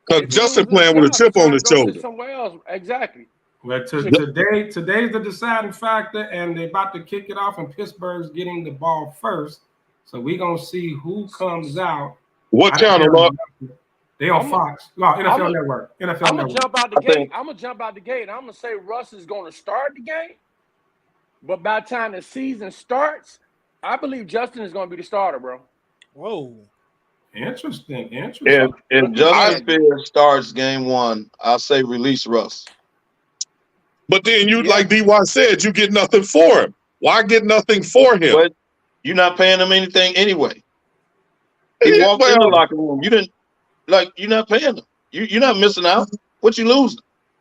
Because Justin playing with a chip on his shoulder. Somewhere else, exactly. Well, today's the deciding factor, and they're about to kick it off, and Pittsburgh's getting the ball first. So we're going to see who comes out. What channel, Mark? They on Fox. No, NFL Network. I'm going to jump out the gate. I'm going to jump out the gate. I'm going to say Russ is going to start the game. But by the time the season starts, I believe Justin is going to be the starter, bro. Whoa. Interesting. If Justin Fields starts game one, I'll say release Russ. But then like D.Y. said, you get nothing for him. Why get nothing for him? But you're not paying him anything anyway. He walked in the locker room. You didn't. Like, you're not paying them. You're not missing out. What you losing?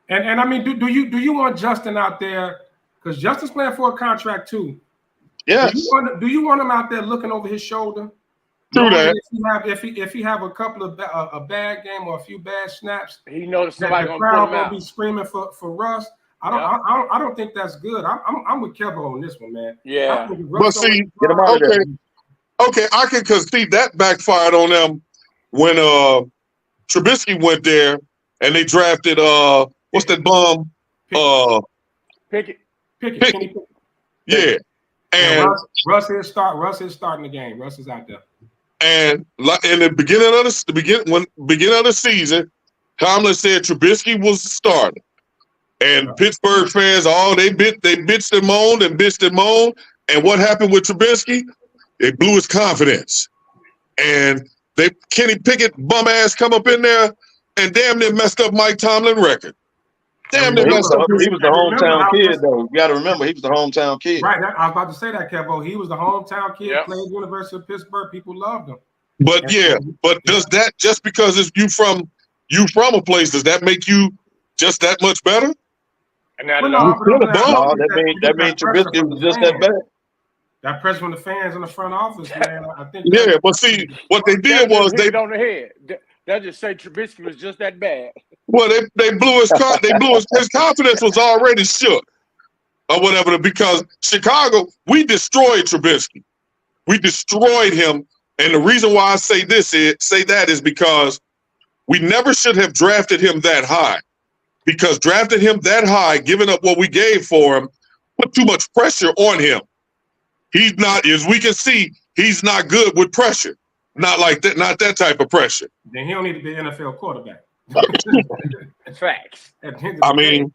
And I mean, do you want Justin out there? Because Justin's playing for a contract too. Yes. Do you want him out there looking over his shoulder? Do that. If he have a couple of a bad game or a few bad snaps, he knows somebody the crowd gonna be screaming for Russ. I don't think that's good. I'm with Kevo on this one, man. Yeah. But see, okay, I can concede that backfired on them when Trubisky went there and they drafted what's that bum? Pickett. Yeah. And Russ is starting the game. Russ is out there. And in the beginning of the season, Tomlin said Trubisky was the starter. And Pittsburgh fans, they bitched and moaned and bitched and moaned. And what happened with Trubisky? They blew his confidence. And Kenny Pickett bum ass come up in there and damn near messed up Mike Tomlin record. Damn near messed up. He was the hometown kid, though. You got to remember, he was the hometown kid. Right. I was about to say that, Kevo. He was the hometown kid. Yep. Played University of Pittsburgh. People loved him. But does that, just because it's you from a place, does that make you just that much better? And that means Trubisky was just that bad. That pressure from the fans in the front office, man. I think. Yeah, but see, what they did was they on the head. That just say Trubisky was just that bad. Well, they blew his his confidence was already shook, or whatever. Because Chicago, we destroyed Trubisky, we destroyed him, and the reason why I say that is because we never should have drafted him that high. Because drafting him that high, giving up what we gave for him, put too much pressure on him. He's not, as we can see, he's not good with pressure. Not like that. Not that type of pressure. Then he don't need to be an NFL quarterback. Facts. I mean,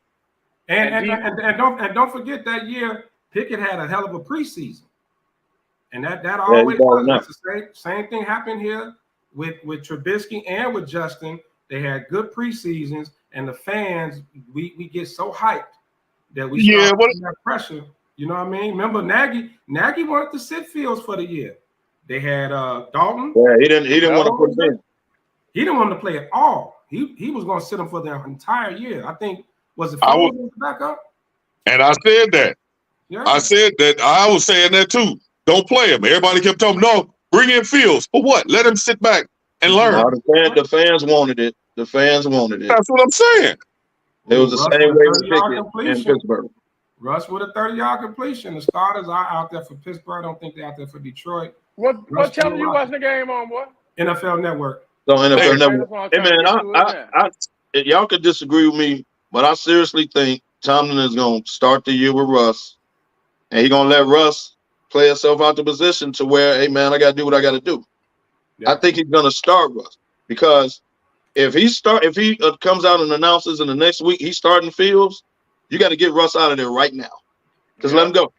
and don't forget that year Pickett had a hell of a preseason, and that Yeah, always he was. balling out. That's the same thing happened here with Trubisky and with Justin. They had good preseasons, and the fans we get so hyped that we start putting that pressure. You know what I mean? Remember Nagy wanted to sit Fields for the year. They had Dalton. Yeah, he didn't want to put him in. He didn't want to play at all. He was going to sit him for the entire year. I think was it Fields back up? And I said that. Yeah. I said that. I was saying that too. Don't play him. Everybody kept telling me, no, bring in Fields. For what? Let him sit back and learn. No, the fans wanted it. The fans wanted it. That's what I'm saying. It was the same way with Pickett in Pittsburgh. Russ with a 30-yard completion. The starters are out there for Pittsburgh. I don't think they're out there for Detroit. What channel you watching the game on, boy? NFL Network. So NFL Hey, Network. Hey man, y'all could disagree with me, but I seriously think Tomlin is going to start the year with Russ, and he's going to let Russ play himself out the position to where, hey man, I got to do what I got to do. Yeah. I think he's going to start Russ because if he comes out and announces in the next week he's starting Fields, you got to get Russ out of there right now. Just let him go.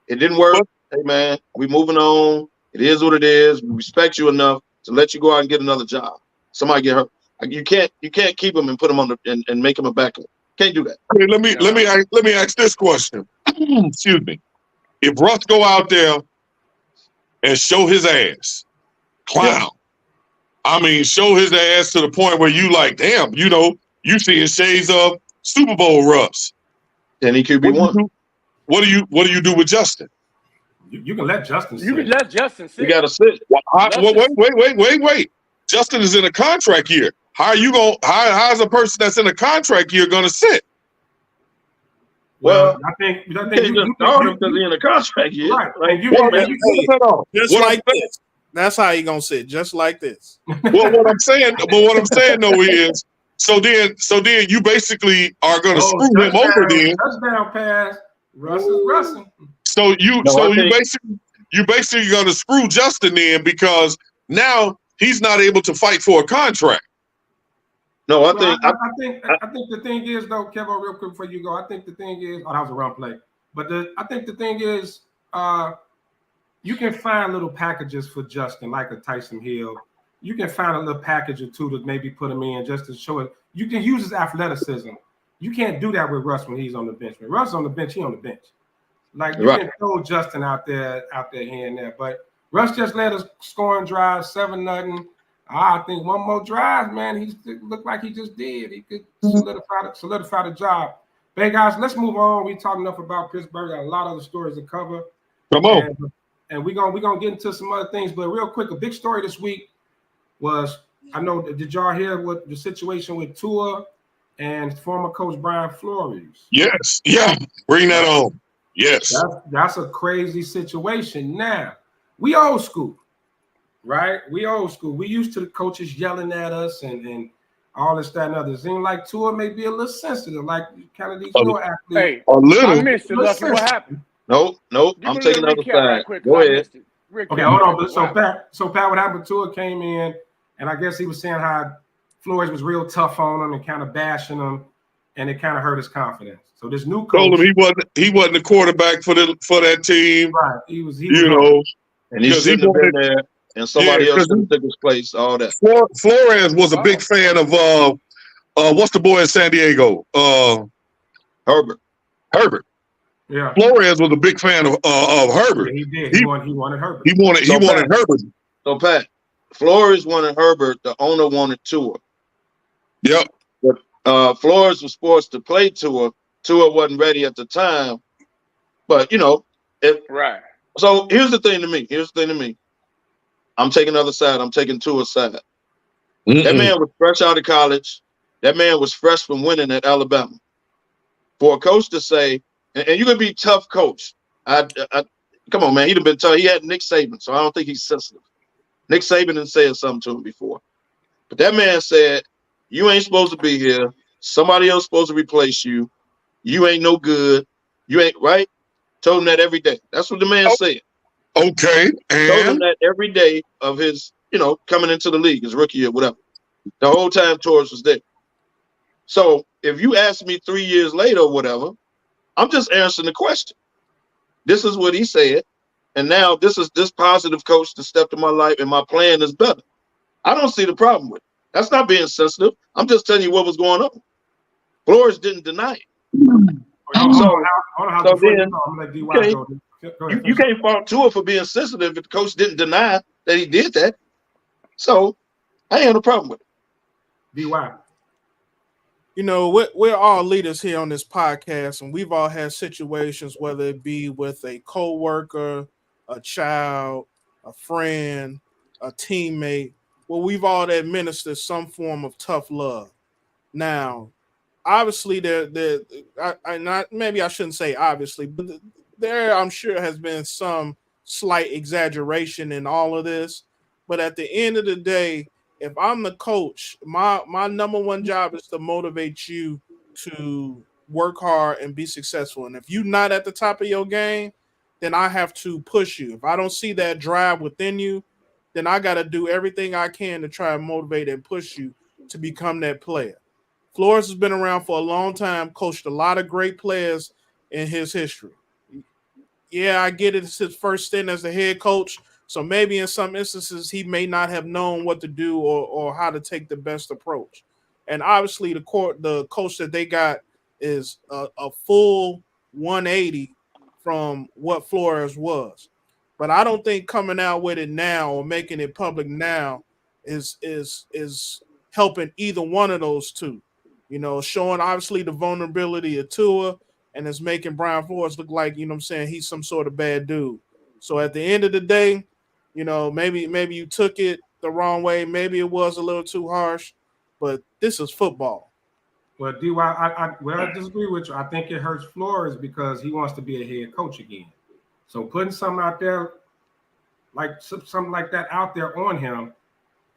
It didn't work. Hey man, we moving on. It is what it is. We respect you enough to let you go out and get another job. Somebody get hurt. You can't keep him and put him on and make him a backup. Can't do that. I mean, let me ask this question. Excuse me. If Russ go out there and show his ass, clown. I mean, show his ass to the point where you like, damn, you seeing shades of Super Bowl Russ. And he QB1. What do you do with Justin? You can let Justin sit. You can let Justin sit. You got to sit. Wait. Justin is in a contract year. How is a person that's in a contract year going to sit? Well, I think you just start him because he's in a contract year. Right. Just like this. That's how he gonna sit, just like this. Well, what I'm saying though is, so then you basically are gonna screw him over then. Touchdown pass. Russ is rushing. So you basically gonna screw Justin in because now he's not able to fight for a contract. No, I think the thing is though, Kevin, real quick before you go, I think the thing is, that was a run play. But I think the thing is, you can find little packages for Justin, like a Tyson Hill. You can find a little package or two to maybe put him in just to show it. You can use his athleticism. You can't do that with Russ when he's on the bench. When Russ on the bench, he on the bench. Like you can throw Justin out there here and there. But Russ just led us scoring drive, 7-0. I think one more drive, man. He looked like he just did. He could solidify the job. But hey, guys, let's move on. We talked enough about Pittsburgh. Got a lot of other stories to cover. Come on. And we're gonna get into some other things. But real quick, a big story this week was, I know, did y'all hear what the situation with Tua and former coach Brian Flores? Yes. Yeah. Bring that on. Yes. That's a crazy situation. Now, we old school, right? We old school. We used to the coaches yelling at us and all this, that, and other. It seems like Tua may be a little sensitive, like kind of these little athletes. Hey, a little. I missed it, Lucky. What happened? Nope. I'm taking another side. Right, go ahead. Okay, hold on. So Pat, what happened? Tua came in, and I guess he was saying how Flores was real tough on him and kind of bashing him, and it kind of hurt his confidence. So this new coach told him he wasn't the quarterback for that team. Right. He was and he shouldn't have been there, and somebody else took his place. All that. Flores was a big fan of what's the boy in San Diego? Herbert. Yeah. Flores was a big fan of Herbert. Yeah, he did. He wanted Herbert. He wanted Herbert. So Pat, Flores wanted Herbert. The owner wanted Tua. Yep. But Flores was forced to play Tua. Tua wasn't ready at the time. But right. So here's the thing to me. I'm taking the other side. I'm taking Tua's side. That man was fresh out of college. That man was fresh from winning at Alabama. For a coach to say, and you can be tough coach. Come on, man. He'd have been tough. He had Nick Saban, so I don't think he's sensitive. Nick Saban had said something to him before. But that man said, you ain't supposed to be here. Somebody else supposed to replace you. You ain't no good. You ain't right. Told him that every day. That's what the man said. Okay. Told him that every day of his coming into the league, his rookie year, whatever. The whole time Torres was there. So if you ask me 3 years later or whatever, I'm just answering the question. This is what he said. And now this positive coach that stepped in my life and my plan is better. I don't see the problem with it. That's not being sensitive. I'm just telling you what was going on. Flores didn't deny it. You can't fault Tua for being sensitive if the coach didn't deny that he did that. So I ain't have no problem with it. DY. We're all leaders here on this podcast, and we've all had situations, whether it be with a coworker, a child, a friend, a teammate, where we've all administered some form of tough love. Now, obviously, maybe I shouldn't say obviously, but there I'm sure has been some slight exaggeration in all of this. But at the end of the day, if I'm the coach, my number one job is to motivate you to work hard and be successful. And if you're not at the top of your game, then I have to push you. If I don't see that drive within you, then I got to do everything I can to try and motivate and push you to become that player. Flores has been around for a long time, coached a lot of great players in his history. Yeah, I get it. It's his first stint as a head coach. So maybe in some instances, he may not have known what to do or how to take the best approach. And obviously, the coach that they got is a full 180 from what Flores was. But I don't think coming out with it now or making it public now is helping either one of those two. Showing obviously the vulnerability of Tua, and it's making Brian Flores look like, he's some sort of bad dude. So at the end of the day, maybe you took it the wrong way. Maybe it was a little too harsh, but this is football. Well, DY, I disagree with you. I think it hurts Flores because he wants to be a head coach again. So putting something out there, like something like that out there on him,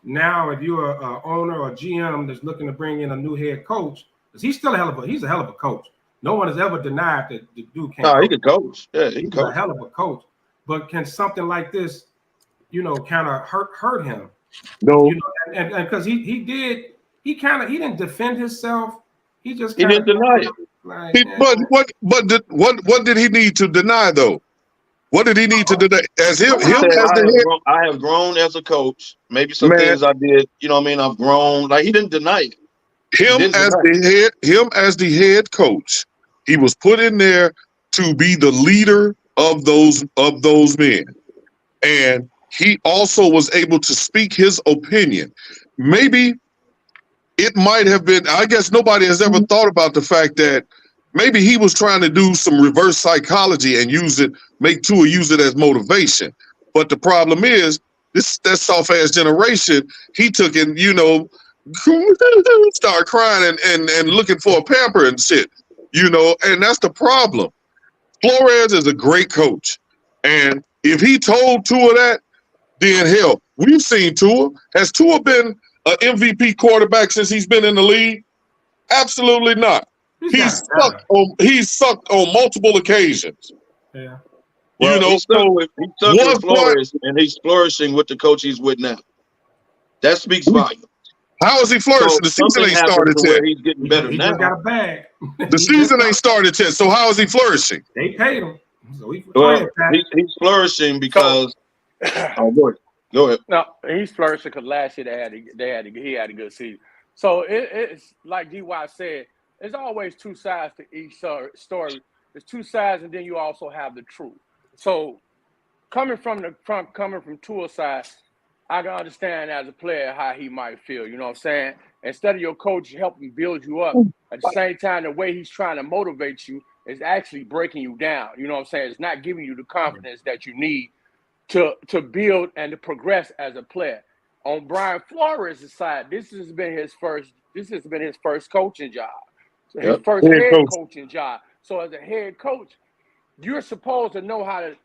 now if you're an owner or GM that's looking to bring in a new head coach, because he's still he's a hell of a coach. No one has ever denied that the dude can't. No, he can coach. Yeah, he's a hell of a coach. But can something like this, kind of hurt him? No, and because he didn't defend himself. He just he didn't deny it. But what did he need to deny though? What did he need to deny? As him as the head, I have grown as a coach. Maybe some things I did. I've grown. Like he didn't deny it. Him as the head coach, he was put in there to be the leader of those men, and he also was able to speak his opinion. Maybe it might have been, I guess nobody has ever thought about the fact that maybe he was trying to do some reverse psychology and make Tua use it as motivation. But the problem is, that soft-ass generation, he took and, start crying and looking for a pamper and shit, and that's the problem. Flores is a great coach. And if he told Tua that, then hell, we've seen Tua. Has Tua been an MVP quarterback since he's been in the league? Absolutely not. He's sucked on multiple occasions. Yeah. Well, he's stuck with Flores, and he's flourishing with the coach he's with now. That speaks volumes. How is he flourishing? The season ain't started yet. He's getting better he now. Just got a bag. The season ain't started yet. So how is he flourishing? They paid him. So he's flourishing because. Go ahead. No, he's flourishing because last year he had a good season. So it's like DY said, there's always two sides to each story. There's two sides, and then you also have the truth. So coming from Tua's side, I can understand as a player how he might feel. You know what I'm saying? Instead of your coach helping build you up, at the same time, the way he's trying to motivate you is actually breaking you down. You know what I'm saying? It's not giving you the confidence that you need to build and to progress as a player. On Brian Flores' side, this has been his first coaching job. So his first head coaching job. So as a head coach, you're supposed to know how to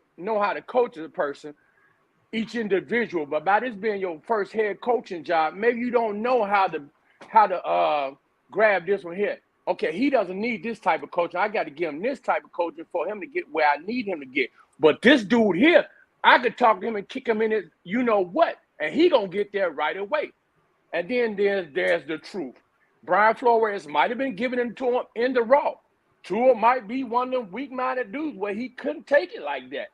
coach a person, each individual. But by this being your first head coaching job, maybe you don't know how to grab this one here. Okay, he doesn't need this type of coaching. I got to give him this type of coaching for him to get where I need him to get. But this dude here, I could talk to him and kick him in his, you know what, and he gonna get there right away. And then there's the truth. Brian Flores might have been giving it to him in the raw. Tua might be one of them weak-minded dudes where he couldn't take it like that.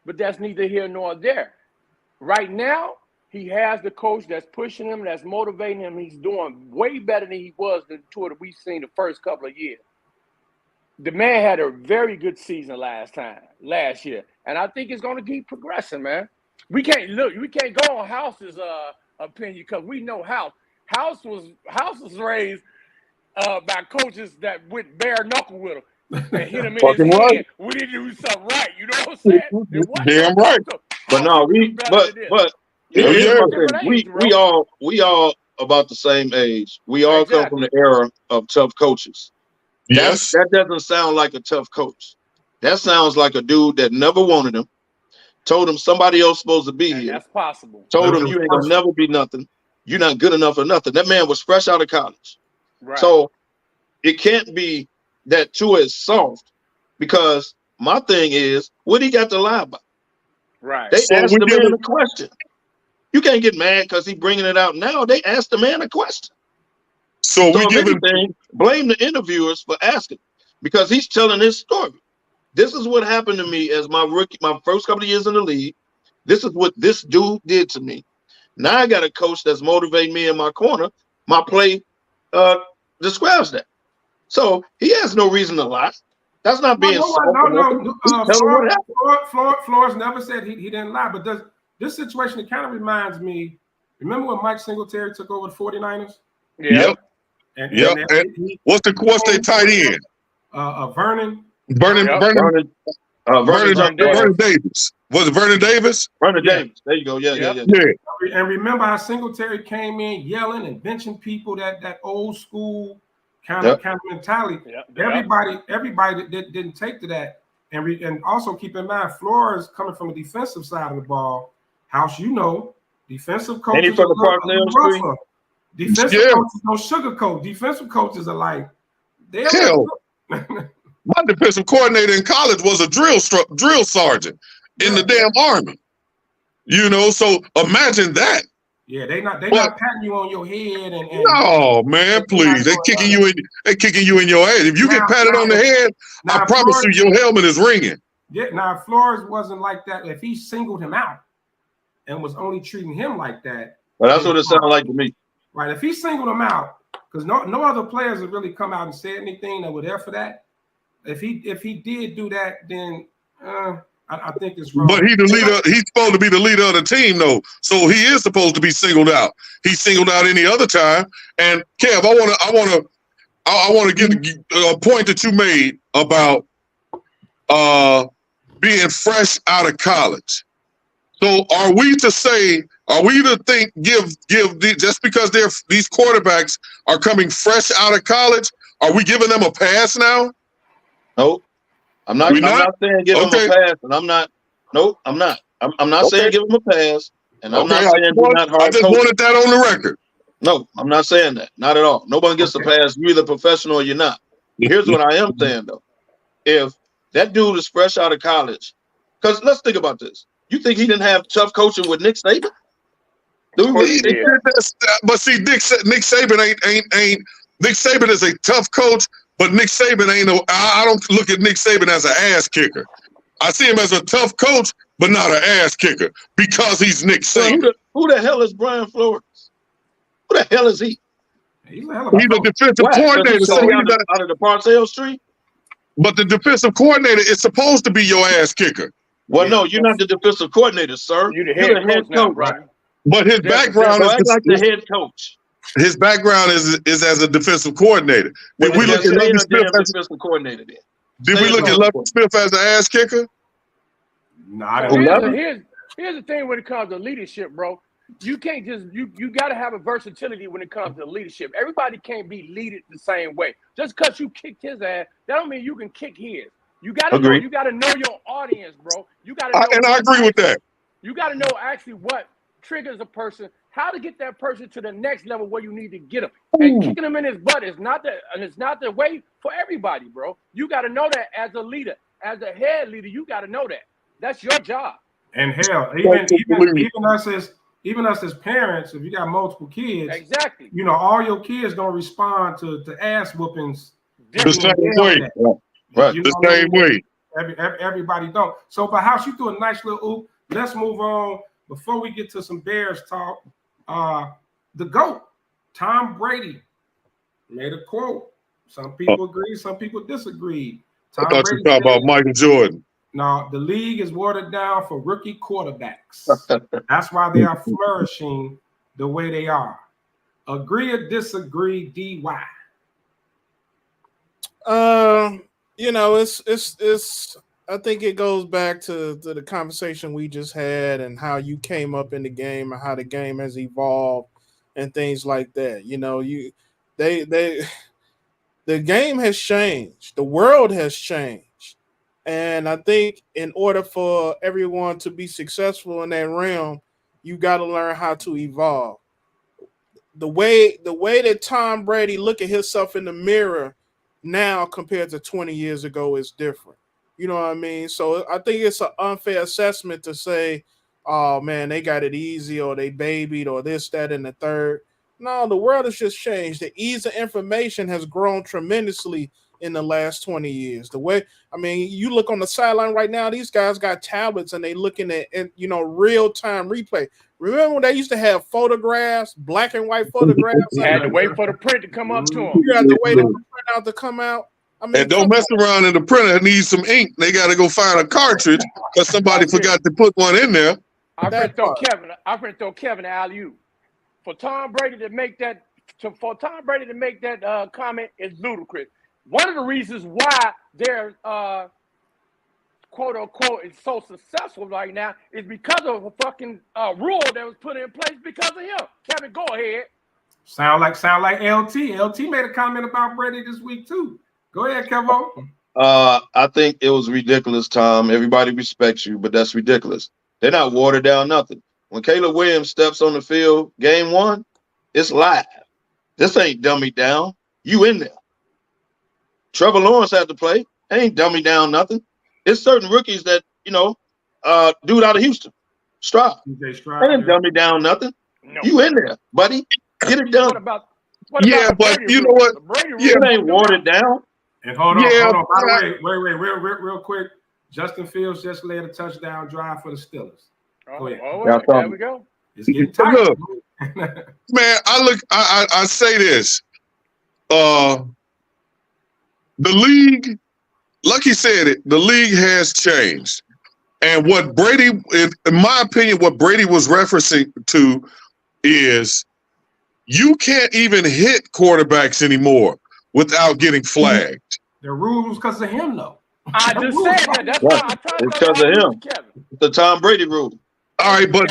But that's neither here nor there. Right now, he has the coach that's pushing him, that's motivating him. He's doing way better than he was the Tua that we've seen the first couple of years. The man had a very good season last year. And I think it's going to keep progressing, man. We can't go on House's opinion because we know House was raised by coaches that went bare knuckle with him and hit him in his head. Right. We didn't do something right. You know what I'm saying? Damn right. But no, we all about the same age. We all come from the era of tough coaches. Yes. That doesn't sound like a tough coach. That sounds like a dude that never wanted him. Told him somebody else supposed to be here. That's possible. Told him you ain't gonna never be nothing. You're not good enough for nothing. That man was fresh out of college. Right. So it can't be that Tua is soft, because my thing is, what he got to lie about? Right. They asked the man a question. You can't get mad because he's bringing it out now. They asked the man a question. So we give him blame the interviewers for asking, because he's telling his story. This is what happened to me as my first couple of years in the league. This is what this dude did to me. Now I got a coach that's motivating me in my corner. My play describes that. So he has no reason to lie. That's not being Flores never said he didn't lie, but this situation, it kind of reminds me, remember when Mike Singletary took over the 49ers? Yep. And what's their tight end? Vernon. Vernon Davis. Was it Vernon Davis? Vernon Davis. There you go. Yeah. And remember how Singletary came in yelling and benching people, that old school kind of mentality. Everybody didn't take to that. And also keep in mind, Flores coming from the defensive side of the ball. House, defensive coaches are defensive coaches don't sugarcoat. Defensive coaches are like, my defensive coordinator in college was a drill sergeant in the damn Army. So imagine that. Yeah, they're not patting you on your head and no, man, please. They're kicking you in your ass. If you get patted on the head, I promise you your helmet is ringing. Yeah, now if Flores wasn't like that, if he singled him out and was only treating him like that. Well, that's what it sounded like to me. Right. If he singled him out, because no other players have really come out and said anything that were there for that. If he did do that, then I think it's wrong. But he's the leader. He's supposed to be the leader of the team, though. So he is supposed to be singled out. He's singled out any other time. And Kev, I want to get a point that you made about being fresh out of college. So are we to think just because these quarterbacks are coming fresh out of college, are we giving them a pass now? Nope. I'm not saying give them a pass, and I'm not. Nope, I'm not. I'm not saying give them a pass, and I'm not saying do not hard. I just wanted that on the record. No, I'm not saying that. Not at all. Nobody gets a pass. You're either professional or you're not. Here's what I am saying though: if that dude is fresh out of college, because let's think about this. You think he didn't have tough coaching with Nick Saban? But see, Nick Saban ain't. Nick Saban is a tough coach. But Nick Saban ain't I don't look at Nick Saban as an ass kicker. I see him as a tough coach, but not an ass kicker because he's Nick Saban. Who the hell is Brian Flores? Who the hell is he? He's a defensive coordinator. So out of the Parcells tree? But the defensive coordinator is supposed to be your ass kicker. Well, no, you're not the defensive coordinator, sir. You're the head coach now, right? But his background is like the head coach. His background is as a defensive coordinator. Did we look at Lovie Smith as a defensive coordinator? Did we look at Lovie Smith as an ass kicker? Here's the thing when it comes to leadership, bro. You can't just you got to have a versatility when it comes to leadership. Everybody can't be leaded the same way. Just because you kicked his ass, that don't mean you can kick his. You got to know your audience, bro. You got to know. And I agree with that. You got to know actually what triggers a person. How to get that person to the next level where you need to get him. And kicking him in his butt is not the way for everybody, bro. You got to know that as a leader, as a head leader, you got to know that. That's your job. And hell, even us even us as parents, if you got multiple kids, Exactly. you know, all your kids don't respond to ass whoopings The same way. Right. You The know what I same mean? way. Everybody don't. So, but House, you threw a nice little oop. Let's move on before we get to some Bears talk. The GOAT, Tom Brady, made a quote. Some people agree, some people disagree. I thought you were talking about Michael Jordan. No, the league is watered down for rookie quarterbacks. That's why they are flourishing the way they are. Agree or disagree, DY? You know, it's. I think it goes back to the conversation we just had and how you came up in the game and how the game has evolved and things like that. You know, the game has changed. The world has changed. And I think in order for everyone to be successful in that realm, you got to learn how to evolve. The way that Tom Brady look at himself in the mirror now compared to 20 years ago is different. You know what I mean? So I think it's an unfair assessment to say, oh man, they got it easy or they babied or this, that, and the third. No, the world has just changed. The ease of information has grown tremendously in the last 20 years. The way, I mean, you look on the sideline right now, these guys got tablets and they looking at you know, real-time replay. Remember when they used to have photographs, black and white photographs? You had to wait for the print to come up to them. You had to wait for the print out to come out. I mean, And don't mess around in the printer. It needs some ink. They got to go find a cartridge because somebody forgot to put one in there. I'm finna throw Kevin alley-oop. For Tom Brady to make that comment is ludicrous. One of the reasons why they're quote unquote is so successful right now is because of a fucking rule that was put in place because of him. Kevin, go ahead. Sound like LT. LT made a comment about Brady this week too. Go ahead, Kevo. I think it was ridiculous, Tom. Everybody respects you, but that's ridiculous. They're not watered down nothing. When Caleb Williams steps on the field, game one, it's live. This ain't dummied down. You in there. Trevor Lawrence had to play. Ain't dummied down nothing. It's certain rookies that, you know, dude out of Houston, Stroud. Ain't dummied down nothing. No. You in there, buddy. Get it done. What about but you know what? It ain't watered down. And hold on. By the way, wait, real quick. Justin Fields just led a touchdown drive for the Steelers. Go ahead. There we go. It's getting tight. Man, I say this. The league, like he said it, the league has changed. And what Brady, in my opinion, what Brady was referencing to is you can't even hit quarterbacks anymore without getting flagged. The rules because of him, though. I just said that. That's why I tried to because of him. The Tom Brady rule. All right, but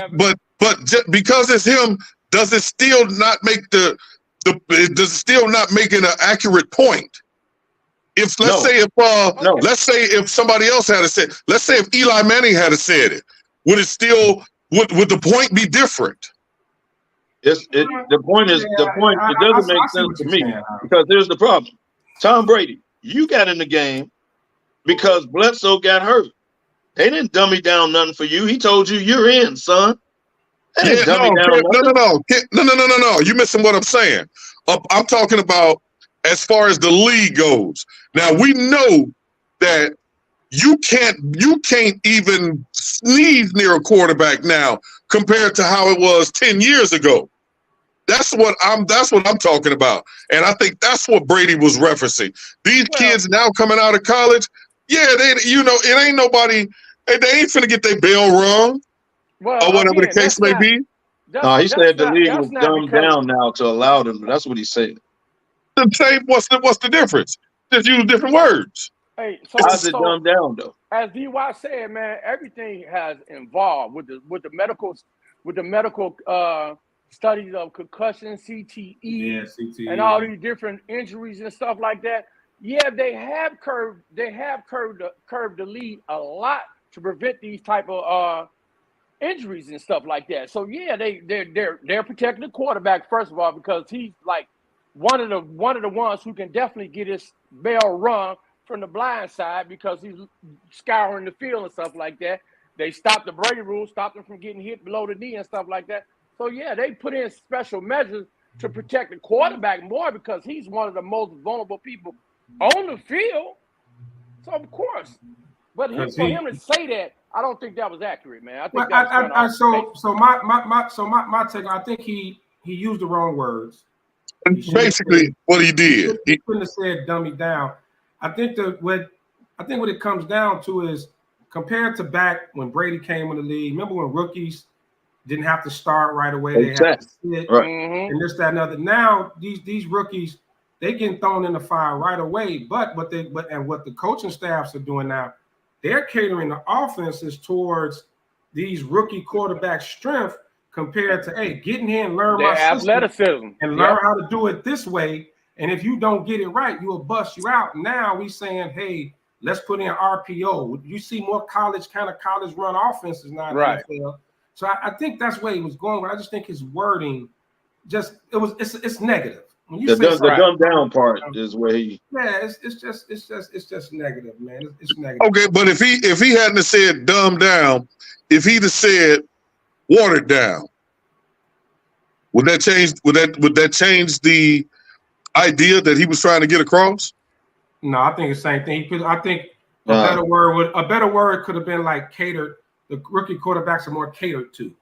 because it's him, does it still not make does it still not make an accurate point? If let's say if somebody else had said, let's say if Eli Manning had said it, would it still would the point be different? The point it doesn't make sense to me because here's the problem. Tom Brady, you got in the game because Bledsoe got hurt. They didn't dummy down nothing for you. He told you you're in, son. No. You're missing what I'm saying. I'm talking about as far as the league goes. Now we know that you can't even sneeze near a quarterback now compared to how it was 10 years ago. That's what I'm talking about. And I think that's what Brady was referencing. These kids now coming out of college, it ain't nobody, they ain't finna get their bell rung or whatever the case may be. No, he said the league was dumbed down now to allow them. That's what he said. The same, what's the difference? Just use different words. Hey, how's it dumbed down though? As DY said, man, everything has involved with the medical studies of concussion, CTE, and all these different injuries and stuff like that. Yeah, they have curved the lead a lot to prevent these type of injuries and stuff like that. So yeah, they're protecting the quarterback first of all because he's like one of the ones who can definitely get his bell rung from the blind side because he's scouring the field and stuff like that. They stopped the Brady rule, stopped him from getting hit below the knee and stuff like that. So yeah, they put in special measures to protect the quarterback more because he's one of the most vulnerable people on the field. So of course, but for him to say that, I don't think that was accurate, man. I think that was kind of so my take. I think he used the wrong words. Basically, what he did, he couldn't have said "dummy down." I think what it comes down to is compared to back when Brady came in the league. Remember when rookies didn't have to start right away; they had to sit and this, that, and other. Now these rookies, they getting thrown in the fire right away. But what the coaching staffs are doing now, they're catering the offenses towards these rookie quarterbacks' strength compared to getting here and learn my athleticism and learn how to do it this way. And if you don't get it right, you'll bust you out. Now we saying, hey, let's put in RPO. You see more college run offenses now in the NFL. So I think that's where he was going. But I just think his wording it's negative. When you the dumb down part is where he. Yeah, it's just negative, man. It's negative. Okay, but if he hadn't have said dumb down, if he'd have said watered down, would that change the idea that he was trying to get across? No, I think the same thing. I think a better word could have been like catered. The rookie quarterbacks are more catered to.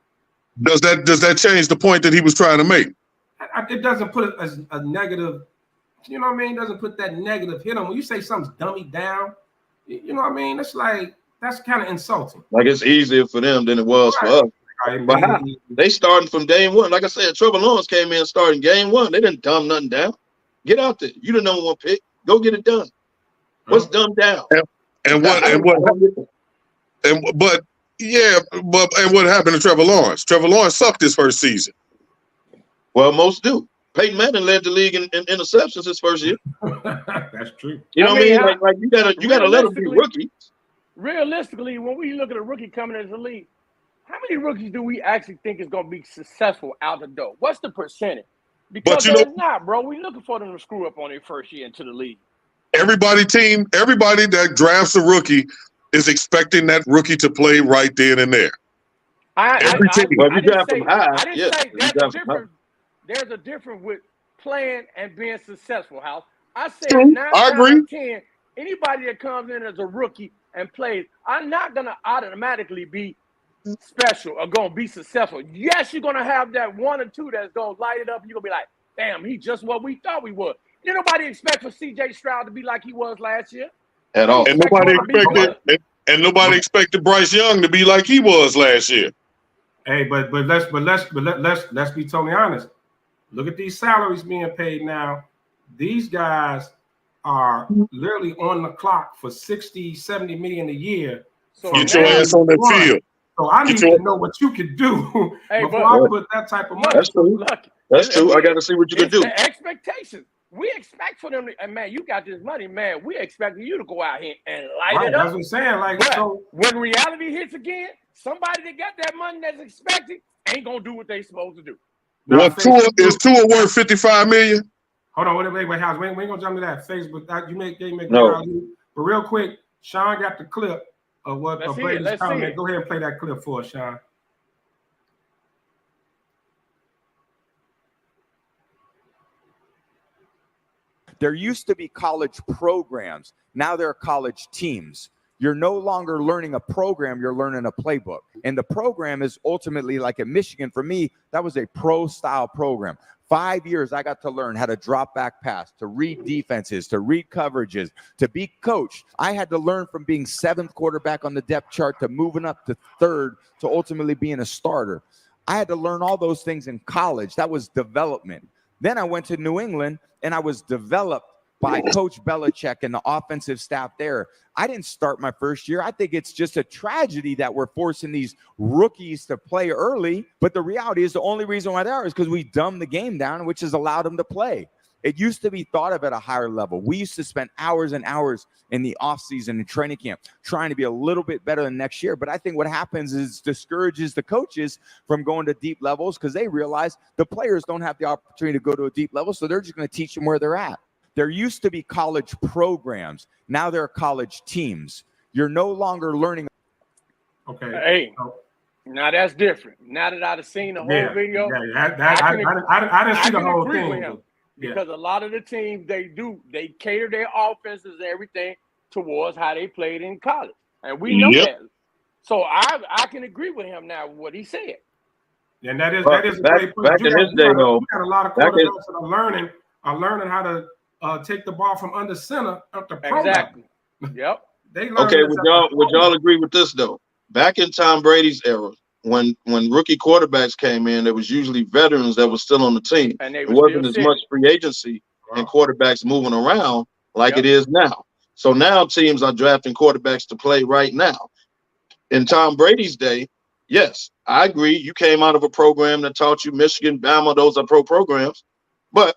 Does that change the point that he was trying to make? It doesn't put it as a negative. You know what I mean? It doesn't put that negative hit on. When you say something's dummied down, you know what I mean? It's like that's kind of insulting. Like it's easier for them than it was for us. But they starting from day one. Like I said, Trevor Lawrence came in starting game one. They didn't dumb nothing down. Get out there. You the number one pick. Go get it done. What's dumbed down? And what happened to Trevor Lawrence? Trevor Lawrence sucked his first season. Well, most do. Peyton Manning led the league in interceptions his first year. That's true. You know what I mean? Like you gotta let them be rookies. Realistically, when we look at a rookie coming into the league, how many rookies do we actually think is going to be successful out the door? What's the percentage? Because there's not, bro. We're looking for them to screw up on their first year into the league. Everybody that drafts a rookie is expecting that rookie to play right then and there. I didn't say there's a difference with playing and being successful, House. I said 9 out of 10, anybody that comes in as a rookie and plays, I'm not going to automatically be special or going to be successful. Yes, you're going to have that one or two that's going to light it up. And you're going to be like, damn, he just what we thought we would. Did nobody expect for C.J. Stroud to be like he was last year? At all. And nobody expected Bryce Young to be like he was last year. Hey, but let's be totally honest. Look at these salaries being paid now. These guys are literally on the clock for 60, 70 million a year. So get your ass on that field. So I need to know what you can do before I put that type of money. That's true. That's true. I got to see what you can do. The expectations. We expect for them to, and man, you got this money, man. We expecting you to go out here and light it up. That's what I'm saying. Like, so when reality hits again, somebody that got that money that's expected ain't gonna do what they supposed to do. Well, Tua worth $55 million? Hold on, wait, House. We ain't gonna jump to that. Facebook, you make no. But real quick, Sean got the clip of what Brady's comment. Go ahead and play that clip for us, Sean. There used to be college programs. Now there are college teams. You're no longer learning a program, you're learning a playbook. And the program is ultimately, like at Michigan, for me, that was a pro-style program. 5 years, I got to learn how to drop back pass, to read defenses, to read coverages, to be coached. I had to learn from being 7th quarterback on the depth chart to moving up to 3rd to ultimately being a starter. I had to learn all those things in college. That was development. Then I went to New England, and I was developed by Coach Belichick and the offensive staff there. I didn't start my first year. I think it's just a tragedy that we're forcing these rookies to play early. But the reality is the only reason why they are is because we dumbed the game down, which has allowed them to play. It used to be thought of at a higher level. We used to spend hours and hours in the offseason and training camp trying to be a little bit better than next year. But I think what happens is discourages the coaches from going to deep levels because they realize the players don't have the opportunity to go to a deep level, so they're just going to teach them where they're at. There used to be college programs. Now there are college teams. You're no longer learning. Okay. Hey. Now that's different. Now that I've seen the whole video, I didn't see the whole agree with thing. him because a lot of the teams they cater their offenses and everything towards how they played in college, and we know that. So I can agree with him now with what he said. And that is a great point. Back in his day, though, you got a lot of quarterbacks that are learning how to take the ball from under center up the program. Exactly. Yep. Okay, would y'all agree with this though? Back in Tom Brady's era, when rookie quarterbacks came in, there was usually veterans that were still on the team. And it wasn't as much free agency and quarterbacks moving around like it is now. So now teams are drafting quarterbacks to play right now. In Tom Brady's day, yes, I agree. You came out of a program that taught you Michigan, Bama, those are pro programs. But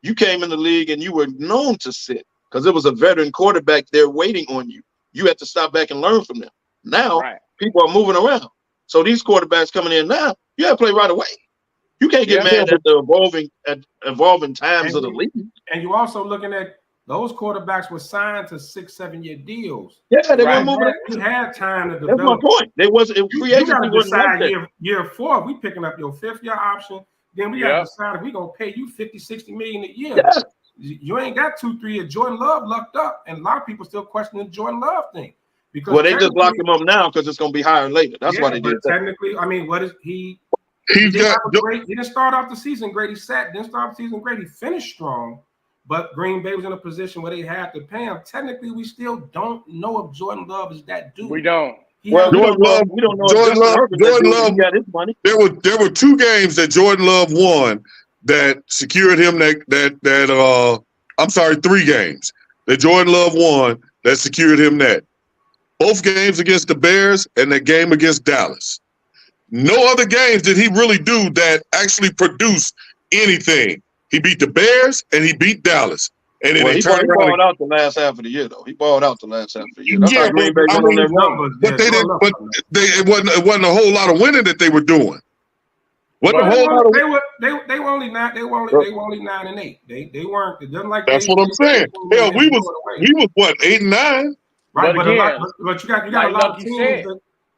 you came in the league and you were known to sit because there was a veteran quarterback there waiting on you. You had to stop back and learn from them. Now people are moving around. So these quarterbacks coming in now, you have to play right away. You can't get mad at the evolving times of the league. And you also looking at those quarterbacks were signed to 6-7 year deals. Yeah, they were moving. You had time to develop. That's my point. There wasn't free agency. Decide year 4, we picking up your 5th year option. Then we got to decide if we're gonna pay you $50-60 million a year. Yeah. You ain't got 2-3 years. Jordan Love lucked up, and a lot of people still questioning the Jordan Love thing. Because they just locked him up now because it's gonna be higher later. That's why they did that. Technically, I mean, what is he? He didn't start off the season great. Didn't start off the season great. He finished strong. But Green Bay was in a position where they had to pay him. Technically, we still don't know if Jordan Love is that dude. We don't. Jordan Love got his money. There were 2 games that Jordan Love won that secured him 3 games that Jordan Love won that secured him that. Both games against the Bears and that game against Dallas. No other games did he really do that actually produced anything. He beat the Bears and he beat Dallas. And then he balled out the last half of the year, though. He balled out the last half of the year. That's how Green Bay won on their numbers. But they didn't. But it wasn't a whole lot of winning that they were doing. They were only 9-8. They weren't. It doesn't like that's what I'm saying. Hell, we was what 8-9. Right, but you got a lot of teams.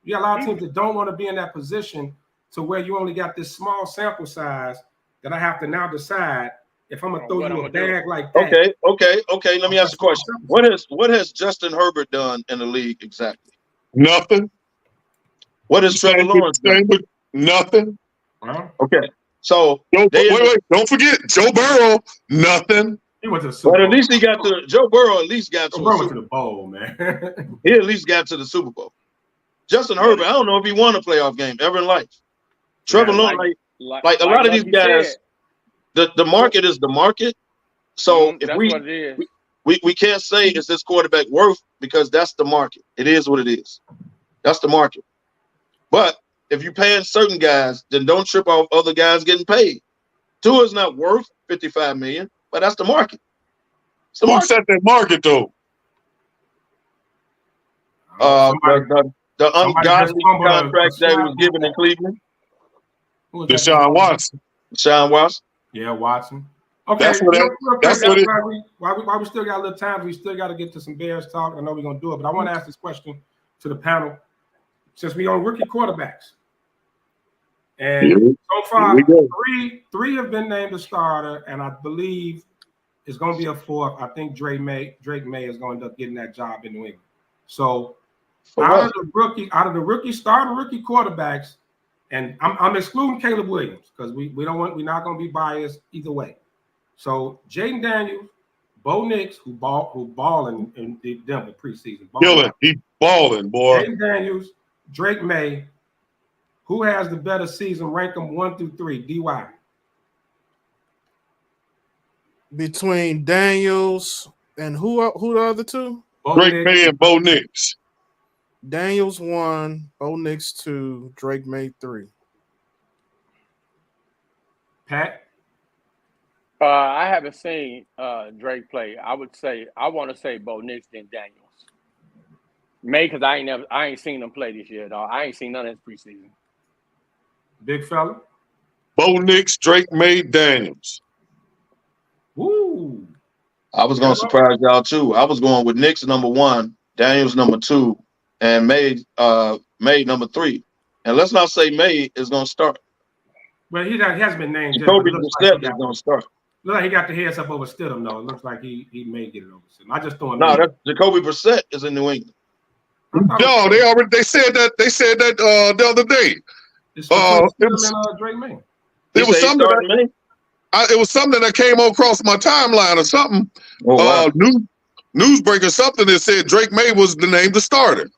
You got a lot of teams that don't want to be in that position to where you only got this small sample size that I have to now decide if I'm gonna throw you a bag like that. Okay. Let me ask a question. What has Justin Herbert done in the league exactly? Nothing. What has Trevor Lawrence done? Nothing. Okay. So wait, don't forget Joe Burrow. Nothing. He went to the Super Bowl. But at least he got to Joe Burrow. At least got to the bowl, man. He at least got to the Super Bowl. Justin Herbert, I don't know if he won a playoff game ever in life. Trevor Lawrence, like a lot of these guys, the market is the market. So if we can't say is this quarterback worth because that's the market. It is what it is. That's the market. But if you're paying certain guys, then don't trip off other guys getting paid. Tua's not worth $55 million, but that's the market. It's the market. Who set that market though? The ungodly contract that was given in Cleveland. Deshaun Watson. Deshaun Watson. Yeah, Watson. Okay, that's what why we still got a little time. We still got to get to some Bears talk. I know we're gonna do it, but I want to ask this question to the panel since we on rookie quarterbacks. And so far, three have been named a starter, and I believe it's going to be a 4th. I think Drake May is going to end up getting that job in New England. So out of the rookie starter rookie quarterbacks, and I'm excluding Caleb Williams because we're not going to be biased either way. So Jaden Daniels, Bo Nix, who balling in Denver preseason, he balling, boy. Jaden Daniels, Drake May. Who has the better season? Rank them 1 through 3. DY. Between Daniels and who the other 2? Drake May and Bo Nix. Daniels 1, Bo Nix 2, Drake May 3. Pat? I haven't seen Drake play. I want to say Bo Nix then Daniels. May because I ain't seen him play this year, dog. I ain't seen none of his preseason. Big fella. Bo Nix, Drake May, Daniels. Woo. I was gonna surprise y'all too. I was going with Nix number 1, Daniels number 2, and May number 3. And let's not say May is going to start. Well, he hasn't been named. Jacoby Brissett is going to start. Look like he got the heads up over Stidham, though. It looks like he may get it over Stidham. I just throwing. No, Jacoby Brissett is in New England. No, they said that the other day. It was Drake May. It was something it was something that came across my timeline or something. Oh, wow. Newsbreaker something that said Drake May was the name to starter.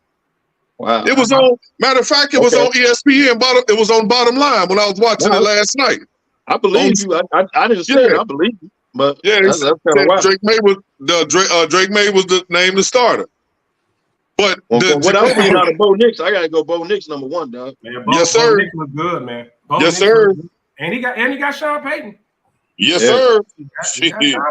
Wow. It was on. Matter of fact, it was on ESPN. It was on Bottom Line when I was watching it last night. I believe you. I didn't say it. I believe you. But yeah, that's kind of wild. Drake May was the name to starter. But without being out of Bo Nix, I gotta go Bo Nix number one, dog. Man, yes, sir. Bo Nix was good, man. Yes, sir. And he got Sean Payton. Yes, sir. He got Sean Payton.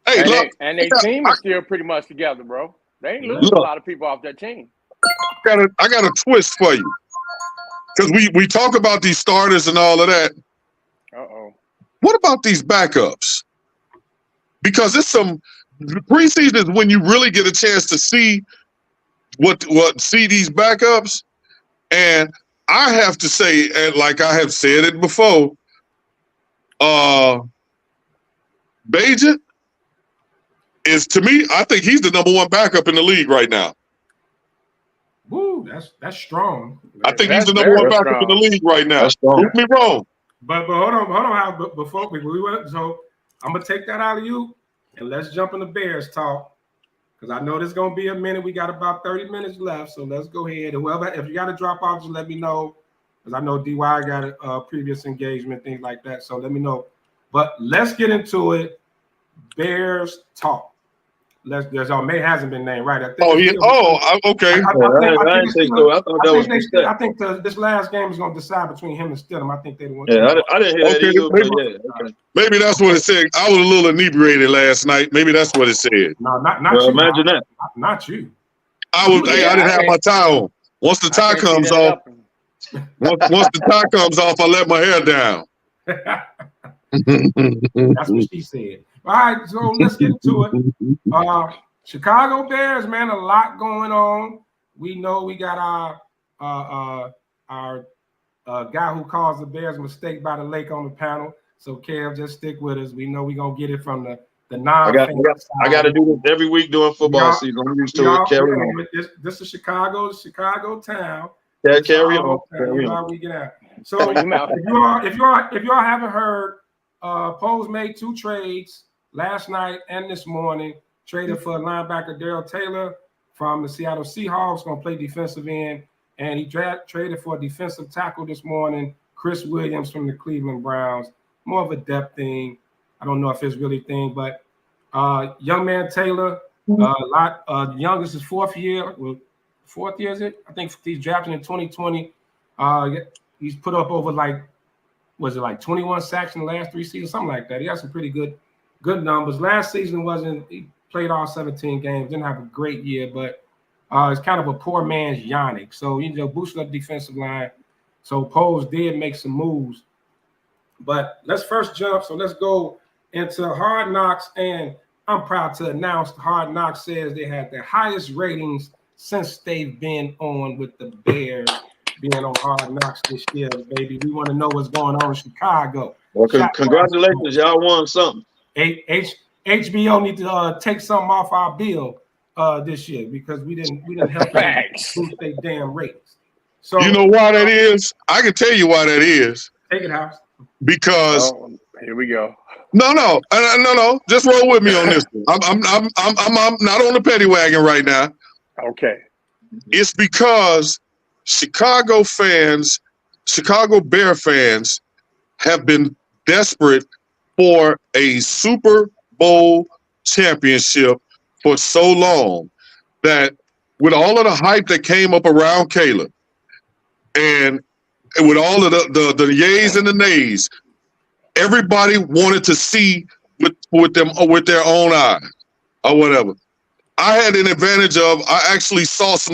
Hey, look, and their team is still pretty much together, bro. They ain't losing a lot of people off their team. I got a twist for you, because we talk about these starters and all of that. What about these backups? Because it's the preseason is when you really get a chance to see see these backups. And I have to say, and like I have said it before, Bagent is, to me, I think he's the number one backup in the league right now. Woo, that's strong. I think he's the number one backup in the league right now. Prove me wrong. But hold on, before we went, so I'm gonna take that out of you and let's jump in the Bears talk, because I know there's gonna be a minute. We got about 30 minutes left, so let's go ahead. Whoever, if you got to drop off, just let me know, because I know DY got a previous engagement, things like that. So let me know. But let's get into it. Bears talk. May hasn't been named, right? Okay. I think this last game is going to decide between him and Stidham. I think they want. Yeah, I didn't hear that either. Maybe that's what it said. I was a little inebriated last night. Maybe that's what it said. No, not you. Imagine that. Not you. I didn't have my tie on. Once the tie comes off, once the tie comes off, I let my hair down. That's what she said. All right, so let's get into it. Chicago Bears, man, a lot going on. We know we got our guy who calls the Bears mistake by the lake on the panel. So Kev, just stick with us. We know we're gonna get it from the non. I got to do this every week during football season. I'm used to it. Carry on. This is Chicago town. Yeah, carry on. We get out. So if you all haven't heard, Poles made 2 trades last night and this morning. Traded for linebacker Darrell Taylor from the Seattle Seahawks, going to play defensive end, and he traded for a defensive tackle this morning, Chris Williams from the Cleveland Browns. More of a depth thing. I don't know if it's really a thing, but young man Taylor, youngest is 4th year. Well, 4th year is it? I think he's drafted in 2020. He's put up over 21 sacks in the last 3 seasons, something like that. He has some pretty good numbers. Last season he played all 17 games, didn't have a great year, but it's kind of a poor man's Yannick. So, boosted up defensive line. So Poles did make some moves. But let's first jump. So let's go into Hard Knocks. And I'm proud to announce Hard Knocks says they had the highest ratings since they've been on with the Bears, being on Hard Knocks this year, baby. We want to know what's going on in Chicago. Well, congratulations. Y'all won something. HBO need to take something off our bill this year, because we didn't help them boost their damn ratings. So you know why that is? I can tell you why that is. Take it, House. Because here we go. No. Just roll with me on this one. I'm not on the petty wagon right now. Okay. It's because Chicago Bear fans have been desperate for a Super Bowl championship for so long that, with all of the hype that came up around Caleb, and with all of the yays and the nays, everybody wanted to see with their own eyes or whatever. I had an advantage of, I actually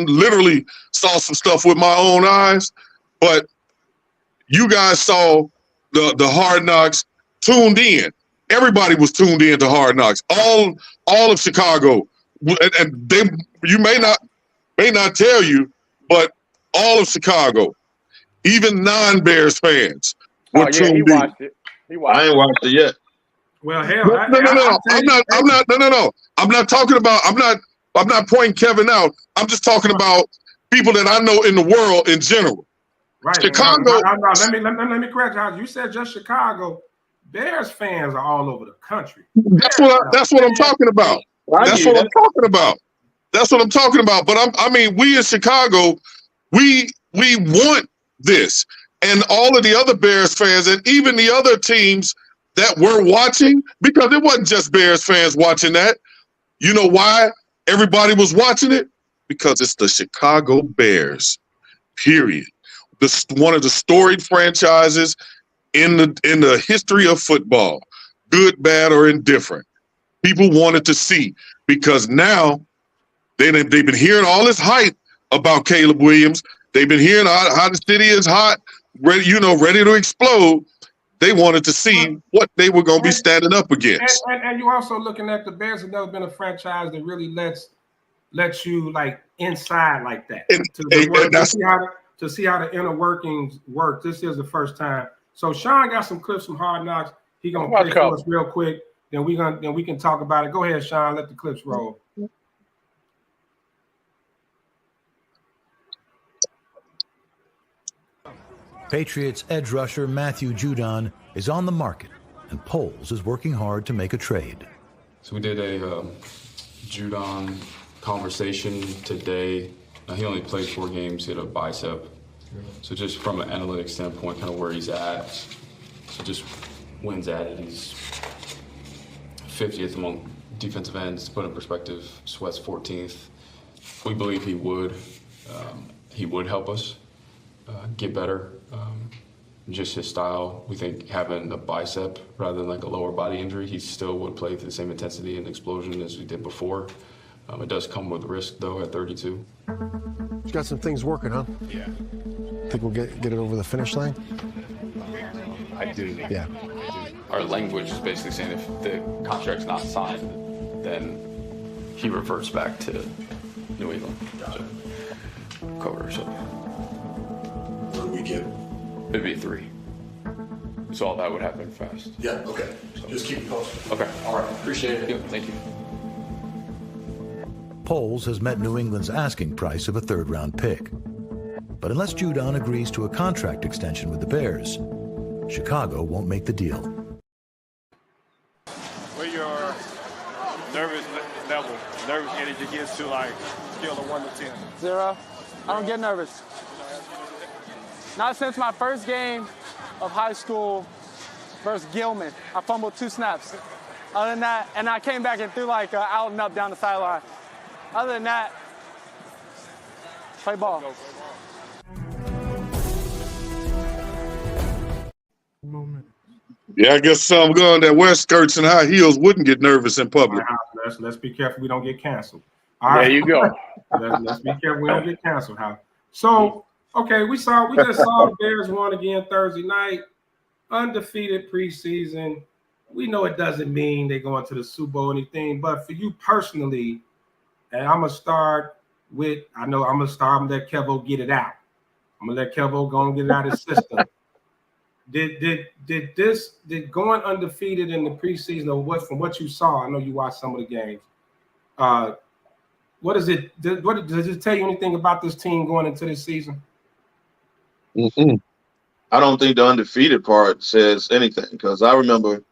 literally saw some stuff with my own eyes, but you guys saw the Hard Knocks, tuned in. Everybody was tuned in to Hard Knocks. All of Chicago, and you may not tell you, but all of Chicago Even non-Bears fans Oh were yeah, he tuned in. watched it. He watched I ain't watched it yet. Well, hell, No. I'm not talking about. I'm not pointing Kevin out. I'm just talking about people that I know in the world in general. Right. Chicago. Let me correct you. You said just Chicago. Bears fans are all over the country. That's what I'm talking about. That's what I'm talking about. That's what I'm talking about. But I mean, we in Chicago, we want this, and all of the other Bears fans, and even the other teams that were watching, because it wasn't just Bears fans watching that. You know why everybody was watching it? Because it's the Chicago Bears. Period. One of the storied franchises in the history of football, good, bad, or indifferent. People wanted to see, because now they've been hearing all this hype about Caleb Williams. They've been hearing how the city is hot, ready to explode. They wanted to see what they were going to be standing up against. And you're also looking at the Bears have never been a franchise that really lets you like inside like that. To see how the inner workings work. This is the first time. So Sean got some clips from Hard Knocks. He gonna play for us real quick. Then we can talk about it. Go ahead, Sean. Let the clips roll. Patriots edge rusher Matthew Judon is on the market, and Poles is working hard to make a trade. So we did a Judon conversation today. He only played 4 games. He had a bicep. So just from an analytics standpoint, kind of where he's at. So just wins added. He's 50th among defensive ends. To put in perspective, Sweat's 14th. We believe he would help us get better. Just his style. We think having a bicep rather than like a lower body injury, he still would play to the same intensity and explosion as we did before. It does come with risk, though, at 32. You got some things working, huh? Yeah. Think we'll get it over the finish line? I do. Yeah. Our language is basically saying if the contract's not signed, then he reverts back to New England. So, cover, so. What do we get? It'd be 3. So all that would happen fast. Yeah, okay. So. Just keep it posted. Okay. All right, appreciate it. Yeah, thank you. Poles has met New England's asking price of a 3rd-round pick. But unless Judon agrees to a contract extension with the Bears, Chicago won't make the deal. Where your nervous level, nervous energy gets to, like, scale of 1 to 10? 0. I don't get nervous. Not since my first game of high school versus Gilman. I fumbled 2 snaps. Other than that, and I came back and threw like out and up down the sideline. Other than that, play ball. Yeah, I guess some gun that wear skirts and high heels wouldn't get nervous in public. Let's be careful we don't get canceled. All right. There you go. Let's be careful we don't get canceled. So, okay, we just saw the Bears won again Thursday night, undefeated preseason. We know it doesn't mean they're going to the Super Bowl or anything, but for you personally, and I'm gonna start with, I'm gonna let Kevo get it out. I'm gonna let Kevo go and get it out of his system. Did going undefeated in the preseason, or from what you saw, I know you watched some of the games. What does it tell you anything about this team going into this season? I don't think the undefeated part says anything, because I remember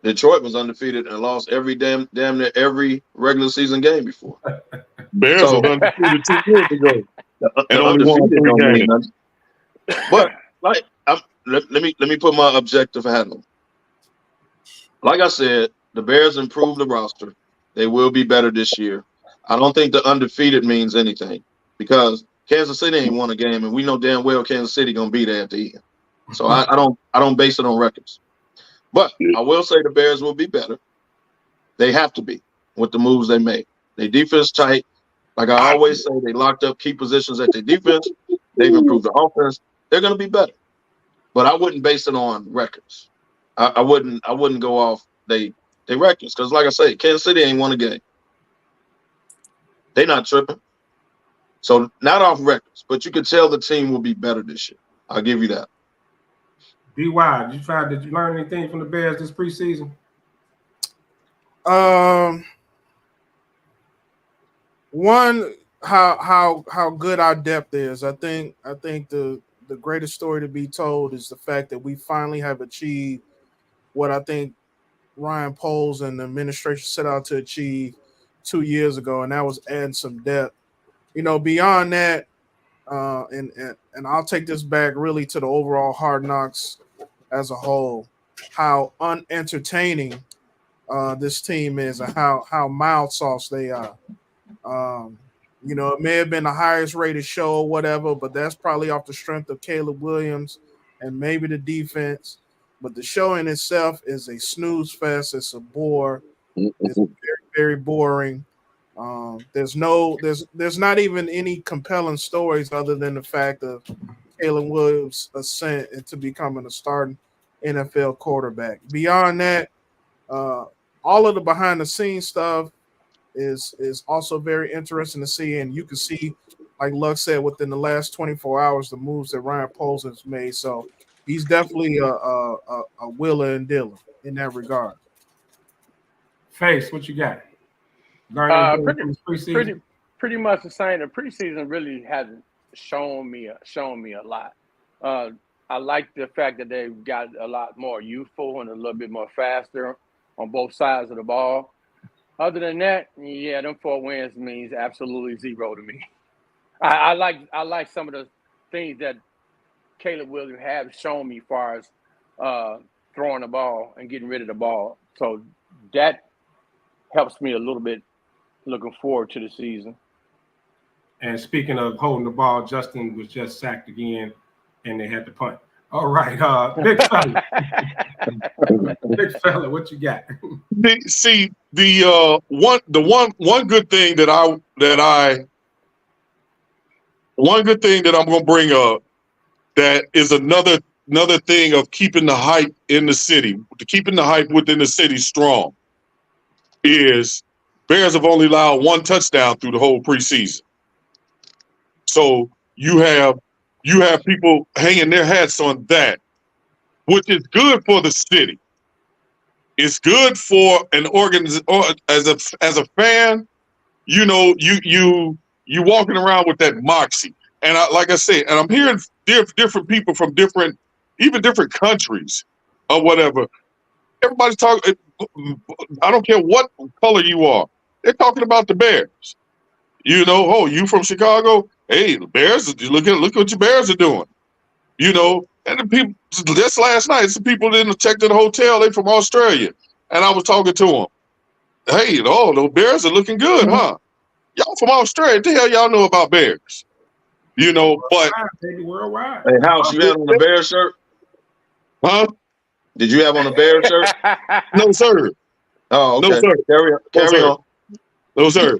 Detroit was undefeated and lost damn near every regular season game before. Bears was undefeated 2 years ago. And only won 3 games. But like, let me put my objective hat on. Like I said, the Bears improved the roster. They will be better this year. I don't think the undefeated means anything, because Kansas City ain't won a game, and we know damn well Kansas City gonna be there at the end. So I don't base it on records. But I will say the Bears will be better. They have to be with the moves they made. Their defense tight. Like I always say, they locked up key positions at their defense. They've improved the offense. They're going to be better. But I wouldn't base it on records. I wouldn't go off they records, because like I say, Kansas City ain't won a game. They not tripping. So not off records, but you could tell the team will be better this year. I'll give you that. DY, did you learn anything from the Bears this preseason? One, how good our depth is. I think the greatest story to be told is the fact that we finally have achieved what I think Ryan Poles and the administration set out to achieve 2 years ago, and that was adding some depth. Beyond that, and I'll take this back really to the overall Hard Knocks as a whole, how unentertaining this team is and how mild sauce they are. It may have been the highest rated show or whatever, but that's probably off the strength of Caleb Williams and maybe the defense. But the show in itself is a snooze fest. It's a bore. It's very, very boring. There's not even any compelling stories other than the fact of Caleb Williams' ascent into becoming a starting NFL quarterback. Beyond that, all of the behind the scenes stuff is also very interesting to see, and you can see, like Luck said, within the last 24 hours, the moves that Ryan Poles has made. So he's definitely a wheeler and dealer in that regard. Face, what you got? Pretty much the same. The preseason really hasn't shown me a lot. I like the fact that they've got a lot more youthful and a little bit more faster on both sides of the ball. Other than that, yeah, them 4 wins means absolutely zero to me. I like some of the things that Caleb Williams have shown me as far as throwing the ball and getting rid of the ball. So that helps me a little bit looking forward to the season. And speaking of holding the ball, Justin was just sacked again, and they had to punt. All right, big fella. Big fella, what you got? See, the one good thing that I'm going to bring up that is another thing of keeping the hype in the city, keeping the hype within the city strong, is Bears have only allowed 1 touchdown through the whole preseason. So you have people hanging their hats on that, which is good for the city. It's good for an organization as a fan. You walking around with that moxie, and like I said, and I'm hearing different people from different countries or whatever. Everybody's talking. I don't care what color you are. They're talking about the Bears. You from Chicago? Hey, the Bears. Look what your Bears are doing. And the people just last night, some people didn't check to the hotel. They from Australia, and I was talking to them. Hey, the Bears are looking good, huh? Y'all from Australia? What the hell y'all know about Bears? But worldwide. Hey, House, you had on the Bears shirt? Huh? Did you have on the Bears shirt? No, sir. Oh, okay. No, sir. Carry on. No, sir.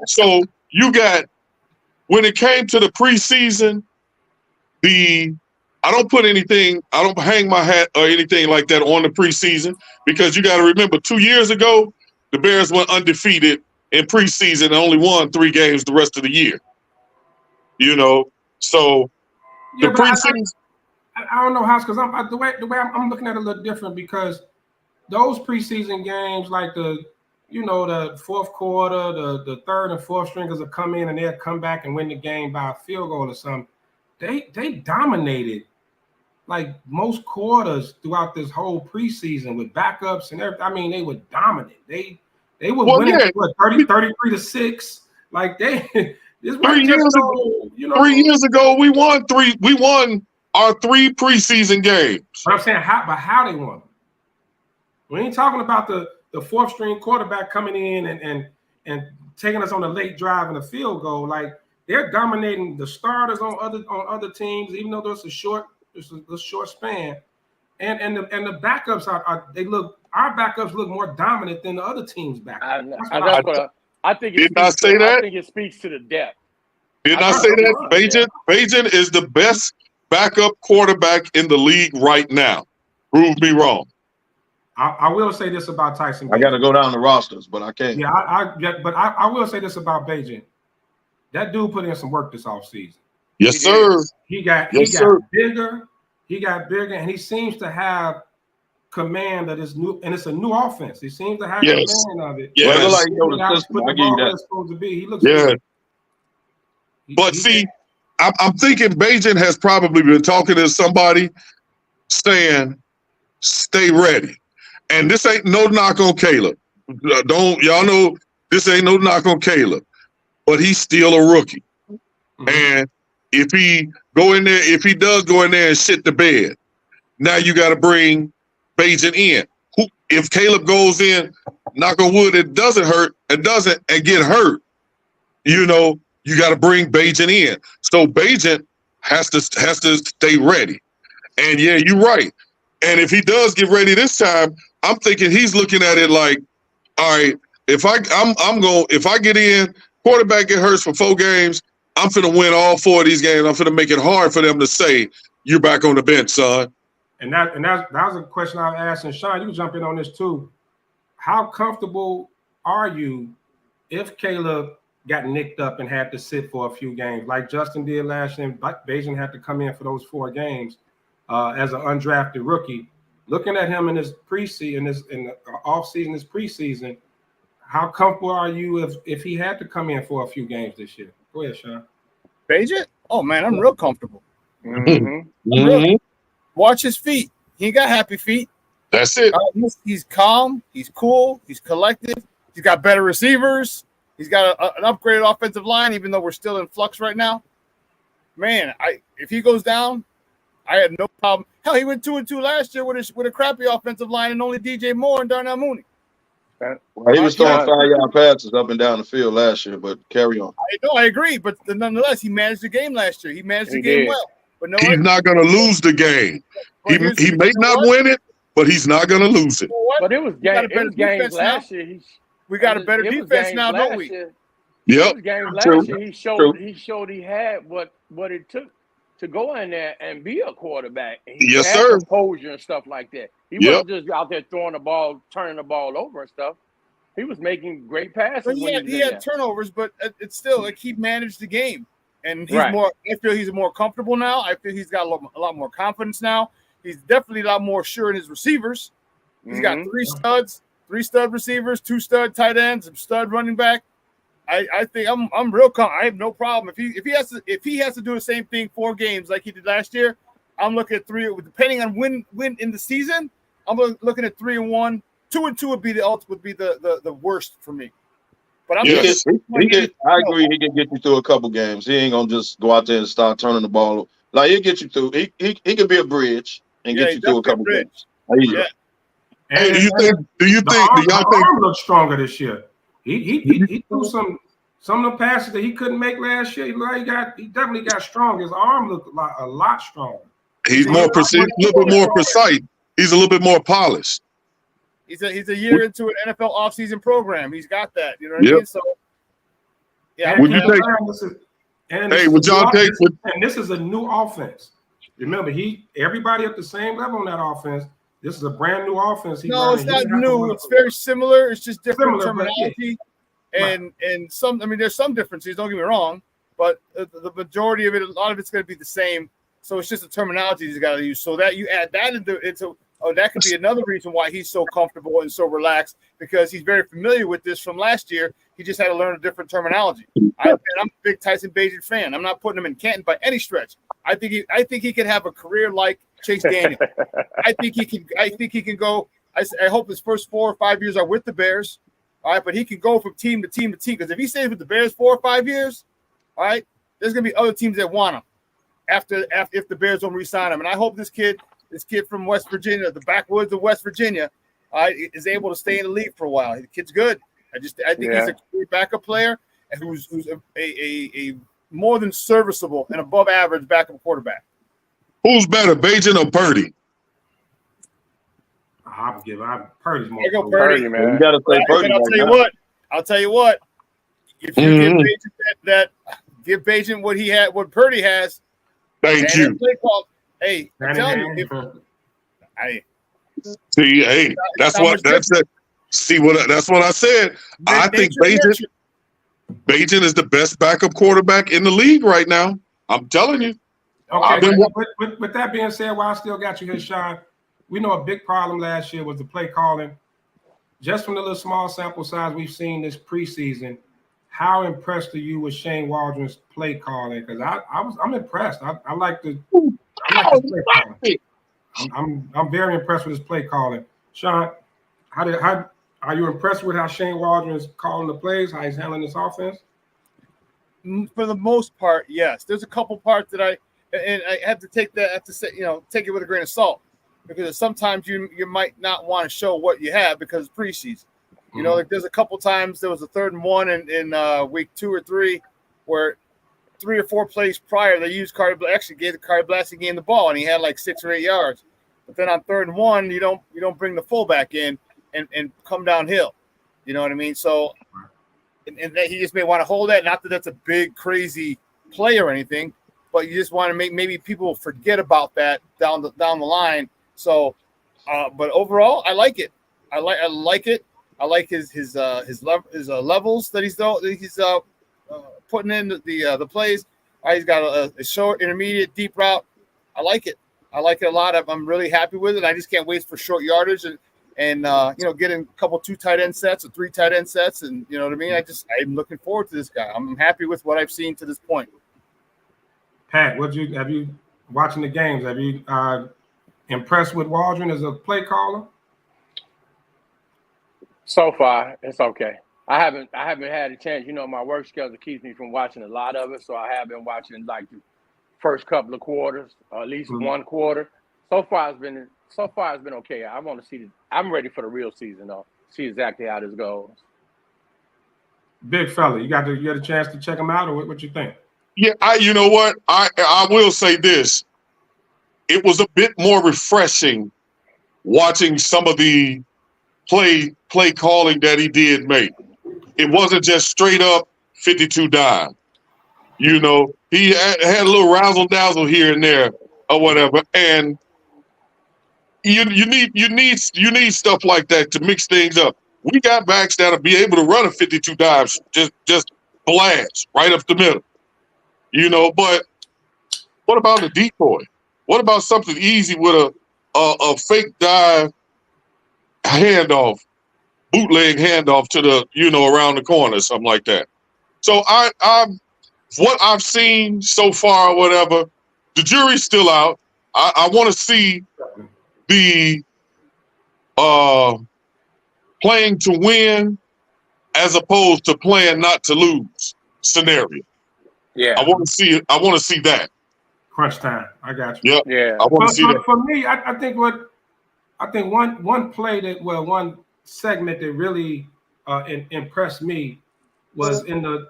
So you got, when it came to the preseason, I don't hang my hat or anything like that on the preseason, because you got to remember 2 years ago, the Bears went undefeated in preseason and only won 3 games the rest of the year. So the preseason. I don't know, House, because the way I'm looking at it a little different, because those preseason games, like the fourth quarter, the third and fourth stringers will come in and they'll come back and win the game by a field goal or something. They dominated like most quarters throughout this whole preseason with backups and everything. I mean, they were dominant. They were winning 33-6. Like this 3 years ago, we won our 3 preseason games. But I'm saying how they won. We ain't talking about the fourth string quarterback coming in and taking us on a late drive and a field goal. Like, they're dominating the starters on other teams, even though there's a short span. And the backups our backups look more dominant than the other team's backups. I think it speaks to the depth. Didn't I say that? Bajan is the best backup quarterback in the league right now. Prove me wrong. I will say this about Tyson. I got to go down the rosters, but I can't. Yeah, but I will say this about Bajan. that dude put in some work this offseason. Yes, sir. He got bigger. He got bigger, and he seems to have command of this new, and it's a new offense. He seems to have command of it. Yes. Well, like, you know, the system, I give you that. Supposed to be. He looks good. But see, I'm thinking Bajan has probably been talking to somebody saying, stay ready. And this ain't no knock on Caleb. Y'all know this ain't no knock on Caleb, but he's still a rookie. Mm-hmm. And if he does go in there and shit the bed, now you got to bring Bajan in. If Caleb goes in, knock on wood, it doesn't hurt, and get hurt, you know, you got to bring Bajan in. So Bajan has to stay ready. And yeah, you're right. And if he does get ready this time, I'm thinking he's looking at it like, all right, if I get in, quarterback get hurt for 4 games, I'm finna win all 4 of these games. I'm finna make it hard for them to say you're back on the bench, son. And that was a question I was asking Sean. You can jump in on this too. How comfortable are you if Caleb got nicked up and had to sit for a few games, like Justin did last year? Bajan had to come in for those 4 games as an undrafted rookie. Looking at him in his preseason, in the offseason, his preseason, how comfortable are you if he had to come in for a few games this year? Go ahead, Sean. Bajan? Oh man, I'm real comfortable. Mm-hmm. Watch his feet. He ain't got happy feet. That's it. He's calm. He's cool. He's collected. He's got better receivers. He's got an upgraded offensive line, even though we're still in flux right now. Man, if he goes down, I had no problem. Hell, he went 2-2 last year with a crappy offensive line and only DJ Moore and Darnell Mooney. Well, he was throwing 5-yard passes up and down the field last year, but carry on. I agree, but nonetheless, he managed the game last year. He managed the game well. But no, he's not going to lose the game. He may not win it, but he's not going to lose it. But it was games last year. We got a better defense now, don't we? Yep. Last year, he showed he had what it took to go in there and be a quarterback. He yes, had sir. Composure and stuff like that. He wasn't just out there throwing the ball, turning the ball over and stuff. He was making great passes. But he had turnovers, but it's still like he managed the game, and he's more. I feel he's more comfortable now. I feel he's got a lot more confidence now. He's definitely a lot more sure in his receivers. He's got 3 stud receivers, 2 stud tight ends, a stud running back. I think I'm real I have no problem if he has to do the same thing 4 games like he did last year. I'm looking at 3, depending on when in the season. I'm looking at 3-1. 2-2 would be the worst for me. But I agree. He can get you through a couple games. He ain't gonna just go out there and start turning the ball. Like he'll get you through. He can be a bridge and get you through a couple games. Yeah. Hey, do y'all think arm looks stronger this year? He threw some of the passes that he couldn't make last year. He definitely got strong. His arm looked a lot stronger. He's more precise, a little bit more precise. He's a little bit more polished. He's a year into an NFL offseason program. He's got that. You know what I mean? So yeah. Would you take? Would y'all take? And this is a new offense. Remember, everybody at the same level on that offense. This is a brand new offense. It's not new. It's very similar. It's just different terminology, and some. I mean, there's some differences. Don't get me wrong, but the majority of it, a lot of it's going to be the same. So it's just the terminology he's got to use. So that you add that into that could be another reason why he's so comfortable and so relaxed, because he's very familiar with this from last year. He just had to learn a different terminology. I'm a big Tyson Bagent fan. I'm not putting him in Canton by any stretch. I think he could have a career like Chase Daniel. I think he can go. I hope his first 4 or 5 years are with the Bears. All right, but he can go from team to team to team, because if he stays with the Bears 4 or 5 years, all right, there's gonna be other teams that want him after if the Bears don't re-sign him. And I hope this kid from West Virginia, the backwoods of West Virginia, is able to stay in the league for a while. The kid's good. I think he's a great backup player and who's a more than serviceable and above average backup quarterback. Who's better, Bajan or Purdy? Purdy's more. I go Purdy, man. You gotta say Purdy. I'll tell you what. If you give Bajan what Purdy has. Thank you. Hey, I'm telling you, see, hey, that's what I said. I think Bajan. Bajan is the best backup quarterback in the league right now. I'm telling you. Okay, with that being said, while I still got you here, Sean, we know a big problem last year was the play calling. Just from the little small sample size we've seen this preseason, how impressed are you with Shane Waldron's play calling? Because I'm impressed. I like the play calling. I'm very impressed with his play calling. Sean, how are you impressed with how Shane Waldron is calling the plays? How he's handling this offense? For the most part, yes. There's a couple parts that I have to take that. I have to say, take it with a grain of salt, because sometimes you might not want to show what you have because it's preseason. Like there's a couple times there was a 3rd and 1 in week 2 or 3 where 3 or 4 plays prior they used gave the Kari Blassie game the ball and he had like 6 or 8 yards. But then on 3rd and 1 you don't bring the fullback in and come downhill. You know what I mean? So and that he just may want to hold that. Not that that's a big crazy play or anything, but you just want to make maybe people forget about that down the line. So, but overall, I like it. I like it. I like his levels that he's putting in the plays. He's got a short, intermediate, deep route. I like it. I like it a lot. I'm really happy with it. I just can't wait for short yardage and getting a couple 2 tight end sets or 3 tight end sets, and you know what I mean. I'm looking forward to this guy. I'm happy with what I've seen to this point. Pat, have you watching the games? Have you impressed with Waldron as a play caller? So far, it's okay. I haven't had a chance. My work schedule keeps me from watching a lot of it, so I have been watching like the first couple of quarters, or at least one quarter. So far, it's been okay. I want to see I'm ready for the real season, though. See exactly how this goes. Big fella, you got a chance to check him out, or what you think? Yeah, you know what? I will say this. It was a bit more refreshing watching some of the play calling that he did make. It wasn't just straight up 52 dime. He had a little razzle dazzle here and there or whatever, and you need stuff like that to mix things up. We got backs that'll be able to run a 52 dimes, just blast right up the middle. But what about a decoy? What about something easy with a fake dive handoff, bootleg handoff to the, around the corner, something like that. So what I've seen so far, or whatever, the jury's still out. I want to see the playing to win as opposed to playing not to lose scenario. Yeah, I want to see that. Crunch time. I got you. Yep. Yeah. I want to see that. For me, I think one play one segment that really impressed me was in the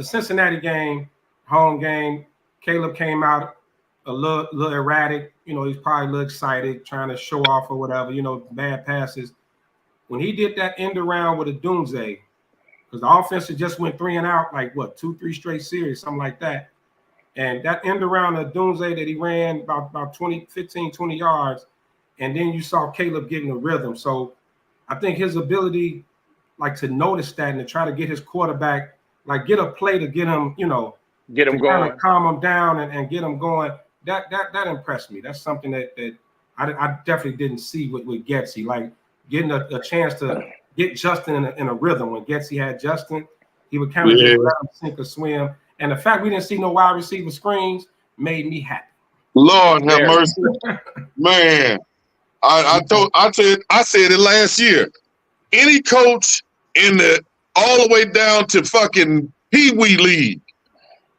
Cincinnati game, home game. Caleb came out a little erratic. He's probably a little excited, trying to show off or whatever. Bad passes. When he did that end around with a doomsday, because the offense just went 3 and out, like 2-3 straight series, something like that. And that end around a doomsday that he ran about 15, 20 yards, and then you saw Caleb getting a rhythm. So I think his ability, to notice that and to try to get his quarterback, get a play to get him, get him going, kind of calm him down and get him going. That impressed me. That's something that I definitely didn't see with Getsy, getting a chance to get Justin in a rhythm. When Getsy had Justin, he would kind of just let him sink or swim. And the fact we didn't see no wide receiver screens made me happy. Lord have mercy, man. I said it last year. Any coach all the way down to fucking Pee Wee League,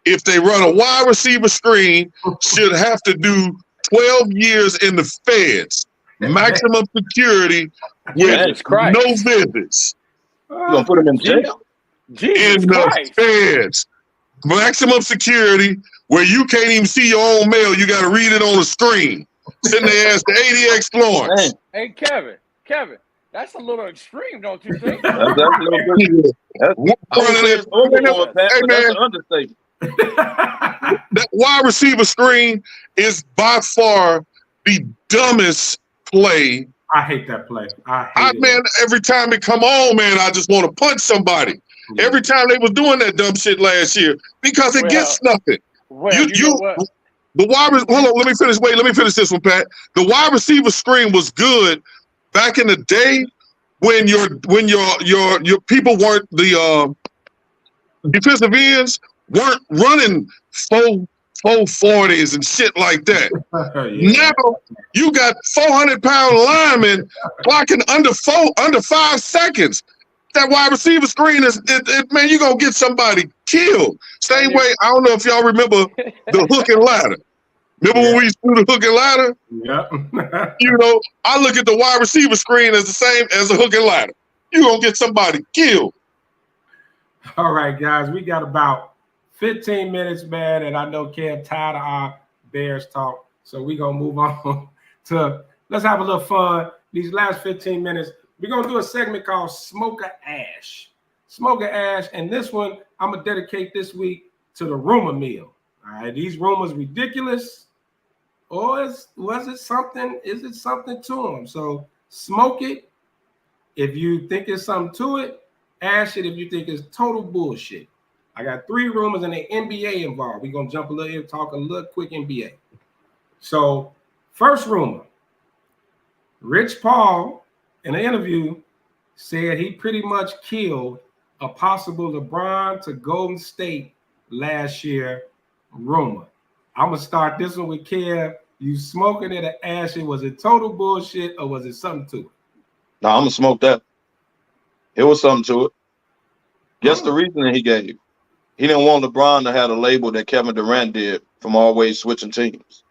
if they run a wide receiver screen, should have to do 12 years in the feds, maximum security with no visits. You gonna put them in jail? In the feds, maximum security where you can't even see your own mail. You got to read it on the screen. Sitting there as the ADX Florence. Hey, Kevin, that's a little extreme, don't you think? That's a little bit. That's an understatement. That wide receiver screen is by far the dumbest play. I hate that play. Man, every time it come on, man, I just want to punch somebody. every time they was doing that dumb shit last year because it gets nothing. Well, you know what? The hold on, let me finish. Wait, let me finish this one, Pat. The wide receiver screen was good back in the day when your people weren't the defensive ends weren't running 440s and shit like that. Now you got 400-pound linemen blocking under 5 seconds. That wide receiver screen is man, you're gonna get somebody killed. Same way, I don't know if y'all remember the hook and ladder. Remember when we used to do the hook and ladder? Yeah. You know, I look at the wide receiver screen as the same as a hook and ladder. You're gonna get somebody killed. All right, guys, we got about 15 minutes, man, and I know Kev tired of our Bears talk, so we're gonna move on to let's have a little fun. These last 15 minutes, we're gonna do a segment called Smoker Ash. Smoker Ash, and this one I'm gonna dedicate this week to the rumor mill. All right, these rumors ridiculous, or is it something to them? So smoke it if you think there's something to it. Ash it if you think it's total bullshit. I got 3 rumors and the NBA involved. We're gonna jump a little in, talk a little quick NBA. So first rumor, Rich Paul in an interview said he pretty much killed a possible LeBron to Golden State last year rumor. I'm gonna start this one with Kev. You smoking it or ashing? Was it total bullshit or was it something to it? No, I'm gonna smoke that. It was something to it. Guess the reason he gave. He didn't want LeBron to have a label that Kevin Durant did from always switching teams,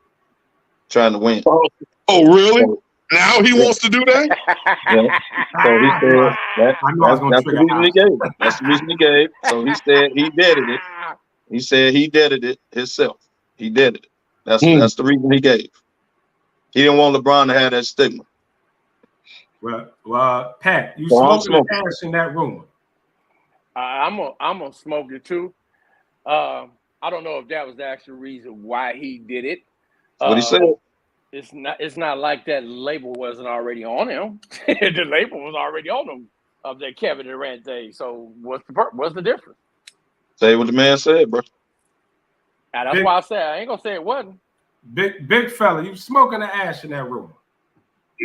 trying to win. Oh really? So, now he wants to do that? Yeah. So he said that's the reason he gave. That's the reason he gave. So he said he deaded it. He said he deaded it himself. He did it. That's the reason he gave. He didn't want LeBron to have that stigma. Well, Pat, you smoking the ash in that rumor. I'm gonna smoke it too. I don't know if that was the actual reason why he did it. What he said. It's not like that label wasn't already on him. The label was already on him of that Kevin Durant thing. So what's the difference? Say what the man said, bro. And that's why I said I ain't gonna say it wasn't. Big fella, you smoking the ash in that rumor.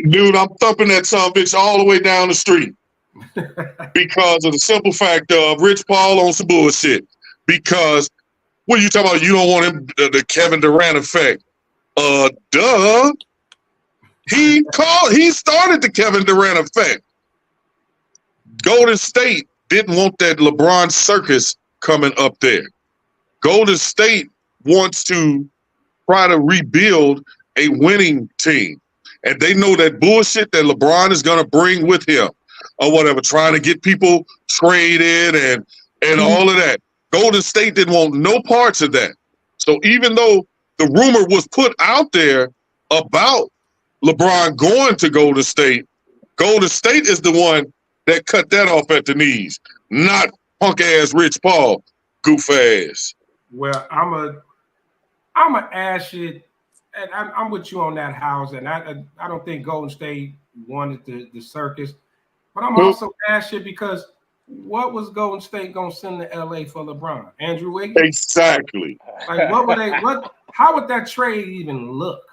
Dude, I'm thumping that son of a bitch all the way down the street. Because of the simple fact of Rich Paul on some bullshit. Because what are you talking about? You don't want him the Kevin Durant effect. Duh. He started the Kevin Durant effect. Golden State didn't want that LeBron circus coming up there. Golden State wants to try to rebuild a winning team. And they know that bullshit that LeBron is going to bring with him or whatever, trying to get people traded and all of that. Golden State didn't want no parts of that. So even though the rumor was put out there about LeBron going to Golden State is the one that cut that off at the knees, not punk-ass Rich Paul, goof ass. Well, I'm a ash it, and I'm with you on that house, and I don't think Golden State wanted the circus, but I'm also ash it because what was Golden State gonna send to LA for LeBron? Andrew Wiggins? Exactly. Like how would that trade even look?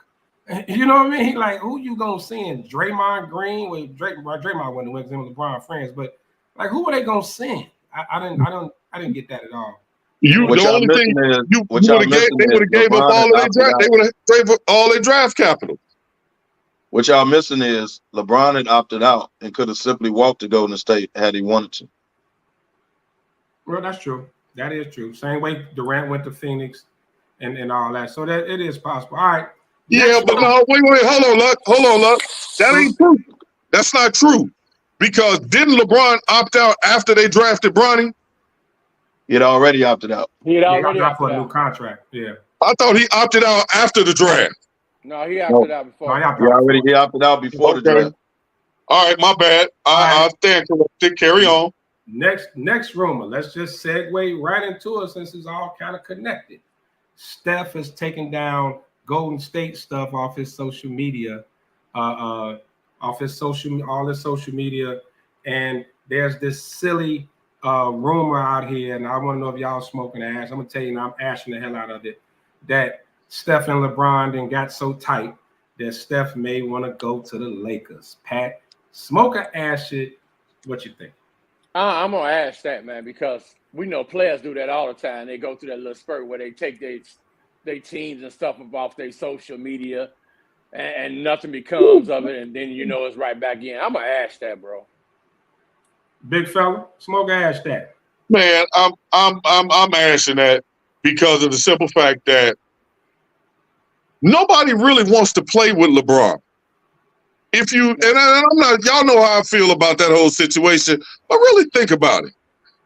You know what I mean? Like who you gonna send? Draymond Green? Well, Draymond wouldn't win because LeBron friends, but like who were they gonna send? I didn't get that at all. They would have gave up all of their draft. They would have gave up all their draft capital. What y'all missing is LeBron had opted out and could have simply walked to Golden State had he wanted to. Well, that's true. That is true. Same way Durant went to Phoenix and all that. So that it is possible. All right. Yeah, but no, wait, hold on, Luck. That ain't true. That's not true. Because didn't LeBron opt out after they drafted Bronny? He had already opted out. He had already opted for a out. new contract. Yeah. I thought he opted out after the draft. No, he opted out before. He opted out before the draft. All right, my bad. I stand corrected. Carry on. Next rumor. Let's just segue right into it since it's all kind of connected. Steph has taken down Golden State stuff off his social media, all his social media, and there's this silly rumor out here, and I want to know if y'all smoking ash. I'm gonna tell you, I'm ashing the hell out of it. That Steph and LeBron then got so tight that Steph may want to go to the Lakers. Pat, smoke or ash it? What you think? I'm gonna ask that, man, because we know players do that all the time. They go through that little spurt where they take their teams and stuff off their social media, and nothing becomes of it, and then it's right back in. I'm gonna ask that, bro. Big fella, smoke or ash that? Man, I'm ashing that because of the simple fact that nobody really wants to play with LeBron. If you and I'm not, y'all know how I feel about that whole situation, but really think about it.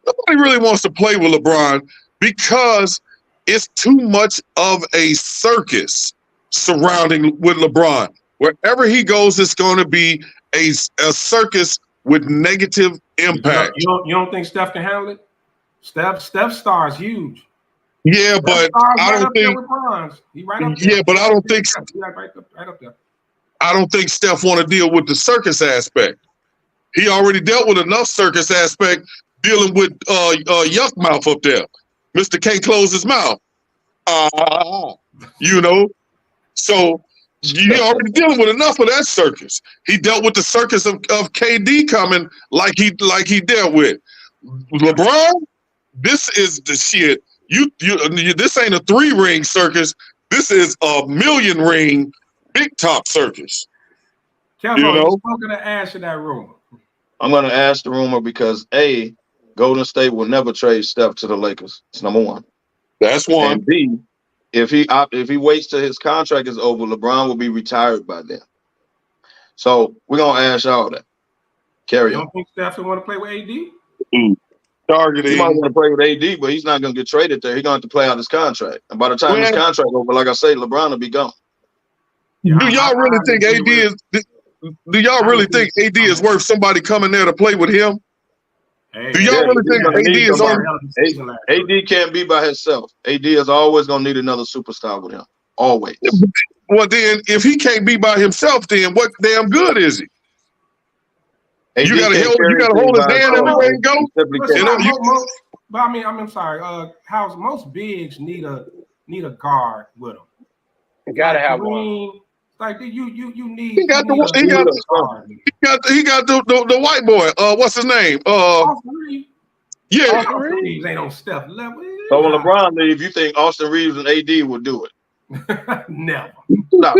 Nobody really wants to play with LeBron because it's too much of a circus surrounding with LeBron. Wherever he goes, it's going to be a circus with negative impact. You don't think Steph can handle it? Steph star is huge. Yeah, but I don't think. Yeah, but I don't think. Right up there. I don't think Steph want to deal with the circus aspect. He already dealt with enough circus aspect dealing with Yuck Mouth up there. Mr. Can't close his mouth. So he already dealing with enough of that circus. He dealt with the circus of KD coming like he dealt with. LeBron, this is the shit. This ain't a 3-ring circus. This is a 1,000,000-ring big top circus. Kevin, you smoking the ash in that rumor? I'm going to ask the rumor because A, Golden State will never trade Steph to the Lakers. It's number one. That's one. And B, if he waits till his contract is over, LeBron will be retired by then. So we're going to ash all that. Carry on. You don't think Steph will want to play with AD? Targeting. He might want to play with AD, but he's not going to get traded there. He's going to have to play out his contract. And by the time his contract over, like I say, LeBron will be gone. Do y'all really think AD is? Do y'all really think AD is worth somebody coming there to play with him? Do y'all really think AD is on? AD can't be by himself. AD is always going to need another superstar with him. Always. Well, then, if he can't be by himself, then what damn good is he? You got to hold his hand everywhere you go. But I'm sorry. House, most bigs need a guard with them. You gotta have one. Like you need. He got the white boy. What's his name? Austin Reeves. Yeah. Austin Reeves ain't on Steph level. So when LeBron leaves, you think Austin Reeves and AD will do it? Never. No.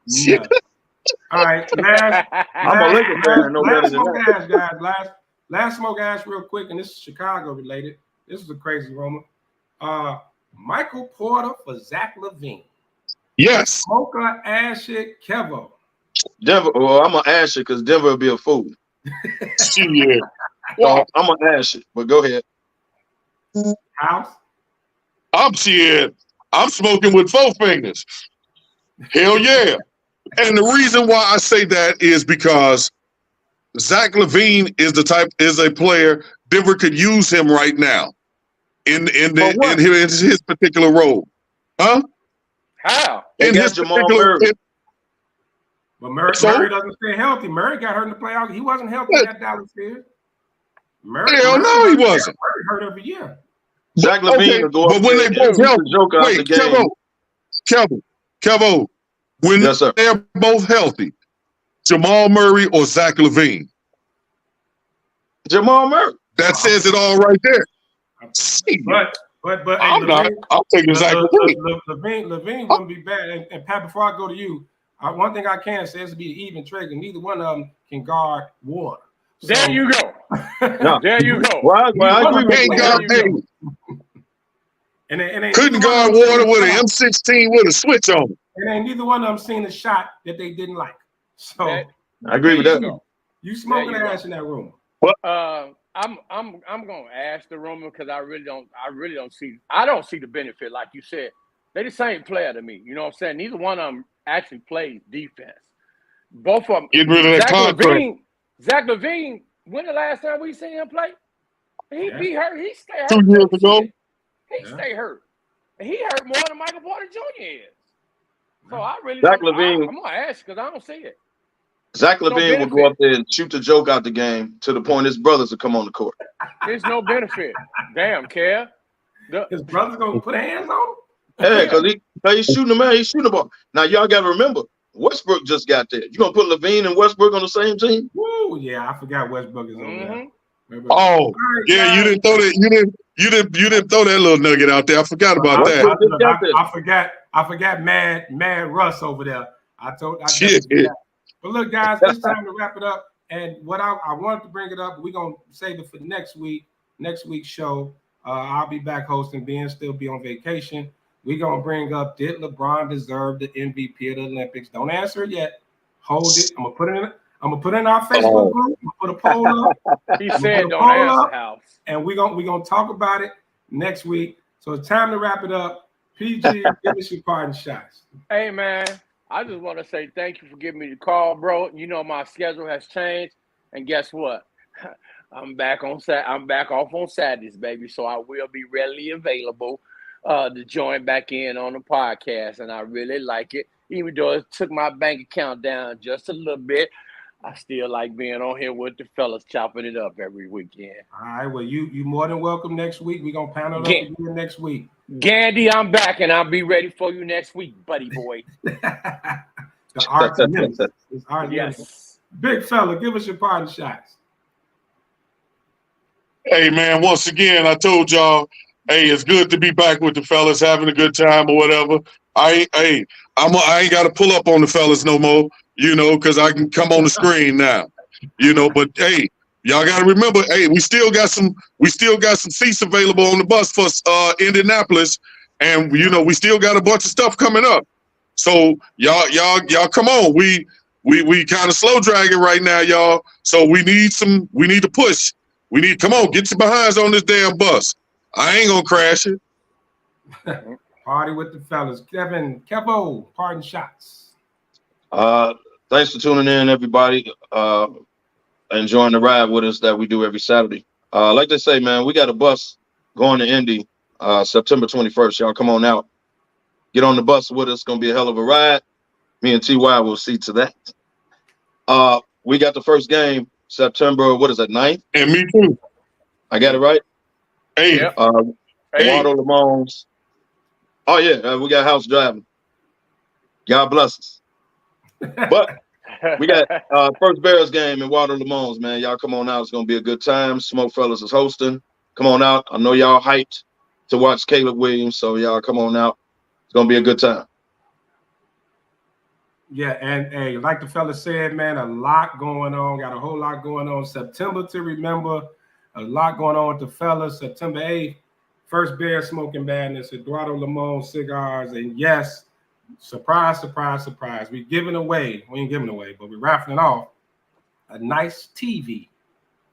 Never. All right, I'm a Lakers fan. No better than that. Last smoke ash, real quick, and this is Chicago related. This is a crazy rumor. Michael Porter for Zach LaVine. Yes. Smoke or ash it, Kevo. Denver. Well, I'm gonna ash it because Denver will be a fool. Yeah. So I'm gonna ash it, but go ahead. House. I'm smoking with 4 fingers. Hell yeah. And the reason why I say that is because Zach LaVine is a player Denver could use him right now in his particular role. Huh? How? In his particular. But Murray doesn't stay healthy. Murray got hurt in the playoffs. He wasn't healthy in that Dallas series. Hell no, he wasn't. Murray hurt every year. Zach LaVine will go up but when they both healthy, Kevo, when they're both healthy, Jamal Murray or Zach LaVine? Jamal Murray. That says it all right there. But I'm taking Zach LaVine. LaVine wouldn't be bad. And Pat, before I go to you, one thing I can say is to be an even trade, and neither one of them can guard water. So, there you go. There you go. Well, I agree with you. Couldn't guard water with an M16 with a switch on it. And neither one of them seen a shot that they didn't like. So I agree with that. You smoking ash in that room. I'm gonna ask the rumor because I really don't see the benefit, like you said. They the same player to me. You know what I'm saying? Neither one of them actually plays defense. Both of them. Get rid of that contract. Zach LaVine, when the last time we seen him play? He be hurt. He stay hurt. 2 years ago. He stay hurt. And he hurt more than Michael Porter Jr. is. So I really Zach LaVine. I'm gonna ask because I don't see it. Zach No Levine will go benefit. up there and shoot the joke out the game to the point his brothers will come on the court. There's no benefit. Damn, Kev. His brother's gonna put hands on him? Yeah, because he's shooting the man, he's shooting the ball. Now y'all got to remember, Westbrook just got there. You gonna put Levine and Westbrook on the same team? Woo, yeah, I forgot Westbrook is on there. Oh, yeah, you didn't throw that. You didn't throw that little nugget out there. I forgot about that. I forgot Mad Russ over there. I forgot. But look, guys, it's time to wrap it up. And what I wanted to bring it up, we're gonna save it for next week's show. I'll be back hosting. Ben still be on vacation. We're gonna bring up, did LeBron deserve the MVP of the Olympics? Don't answer it yet. Hold it. I'm gonna put it in our Facebook group. I'm gonna put a poll up. He said don't answer, House. And we're gonna talk about it next week. So it's time to wrap it up. PG, give us your parting shots. Hey, man, I just want to say thank you for giving me the call, bro. You know my schedule has changed, and guess what? I'm back off on Saturdays, baby. So I will be readily available to join back in on the podcast, and I really like it. Even though it took my bank account down just a little bit, I still like being on here with the fellas, chopping it up every weekend. All right, well, you more than welcome next week. We're gonna panel up again next week. Gandy, I'm back, and I'll be ready for you next week, buddy boy. The art of nemesis. Yes. Big fella, give us your parting shots. Hey, man, once again, I told y'all, hey, it's good to be back with the fellas, having a good time or whatever. I ain't got to pull up on the fellas no more, you know, because I can come on the screen now, you know. But hey, y'all got to remember, hey, we still got some seats available on the bus for Indianapolis, and you know we still got a bunch of stuff coming up. So y'all come on. We kind of slow dragging right now, y'all. So we need to push. Come on, get your behinds on this damn bus. I ain't gonna crash it. Party with the fellas. Kevo, parting shots. Thanks for tuning in, everybody. Enjoying the ride with us that we do every Saturday. Like they say, man, we got a bus going to Indy September 21st. Y'all come on out. Get on the bus with us. It's gonna be a hell of a ride. Me and TY will see to that. We got the first game September, what is that, 9th? And me too. I got it right? Hey. Waldo Lamone's. Oh, yeah, we got house driving. God bless us. But we got first Bears game in Waldo Lamone's, man. Y'all come on out. It's going to be a good time. SmokeFellas is hosting. Come on out. I know y'all hyped to watch Caleb Williams, so y'all come on out. It's going to be a good time. Yeah, and hey, like the fella said, man, a lot going on. Got a whole lot going on. September to remember. A lot going on with the fellas. September 8th, first Bear Smoking Madness, Eduardo Limon Cigars. And yes, surprise, surprise, surprise. We ain't giving away, but we're raffling off a nice TV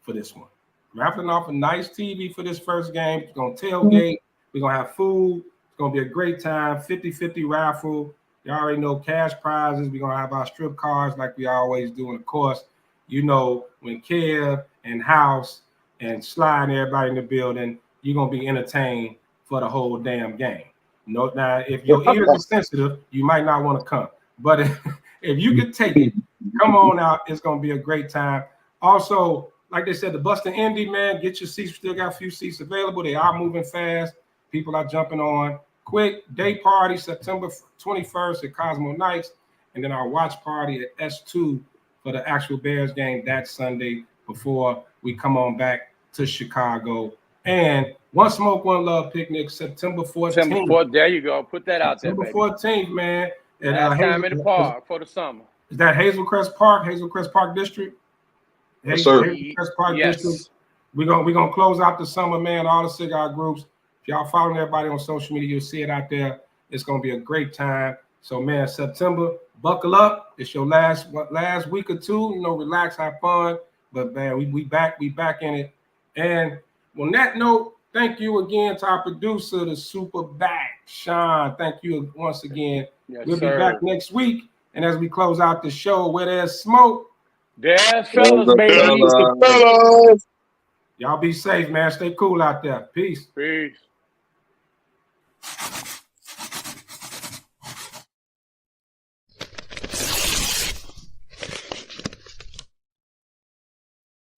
for this one. Raffling off a nice TV for this first game. It's going to tailgate. We're going to have food. It's going to be a great time. 50-50 raffle. You already know cash prizes. We're going to have our strip cards like we always do. And, of course, you know, when Kev and House and Sly and everybody in the building, you're going to be entertained for the whole damn game. Now, if your ears are sensitive, you might not want to come. But if you can take it, come on out. It's going to be a great time. Also, like they said, the Bust to Indy, man, get your seats. We still got a few seats available. They are moving fast. People are jumping on. Quick day party, September 21st at Cosmo Nights. And then our watch party at S2 for the actual Bears game that Sunday before we come on back to Chicago. And One Smoke, One Love picnic, September 14th. September 4th, there you go. Put that out there, baby. September 14th, man. Last time in the park for the summer. Is that Hazelcrest Park District? Yes, sir. Hazelcrest Park District. We're gonna close out the summer, man. All the cigar groups. If y'all following everybody on social media, you'll see it out there. It's gonna be a great time. So, man, September, buckle up. It's your last week or two. You know, relax, have fun. But man, we back in it. And on that note, thank you again to our producer, the super back, Sean. Thank you once again. Yes, we'll sir. be back next week. And as we close out the show, where there's smoke, there's fellas, baby. Y'all be safe, man. Stay cool out there. Peace. Peace.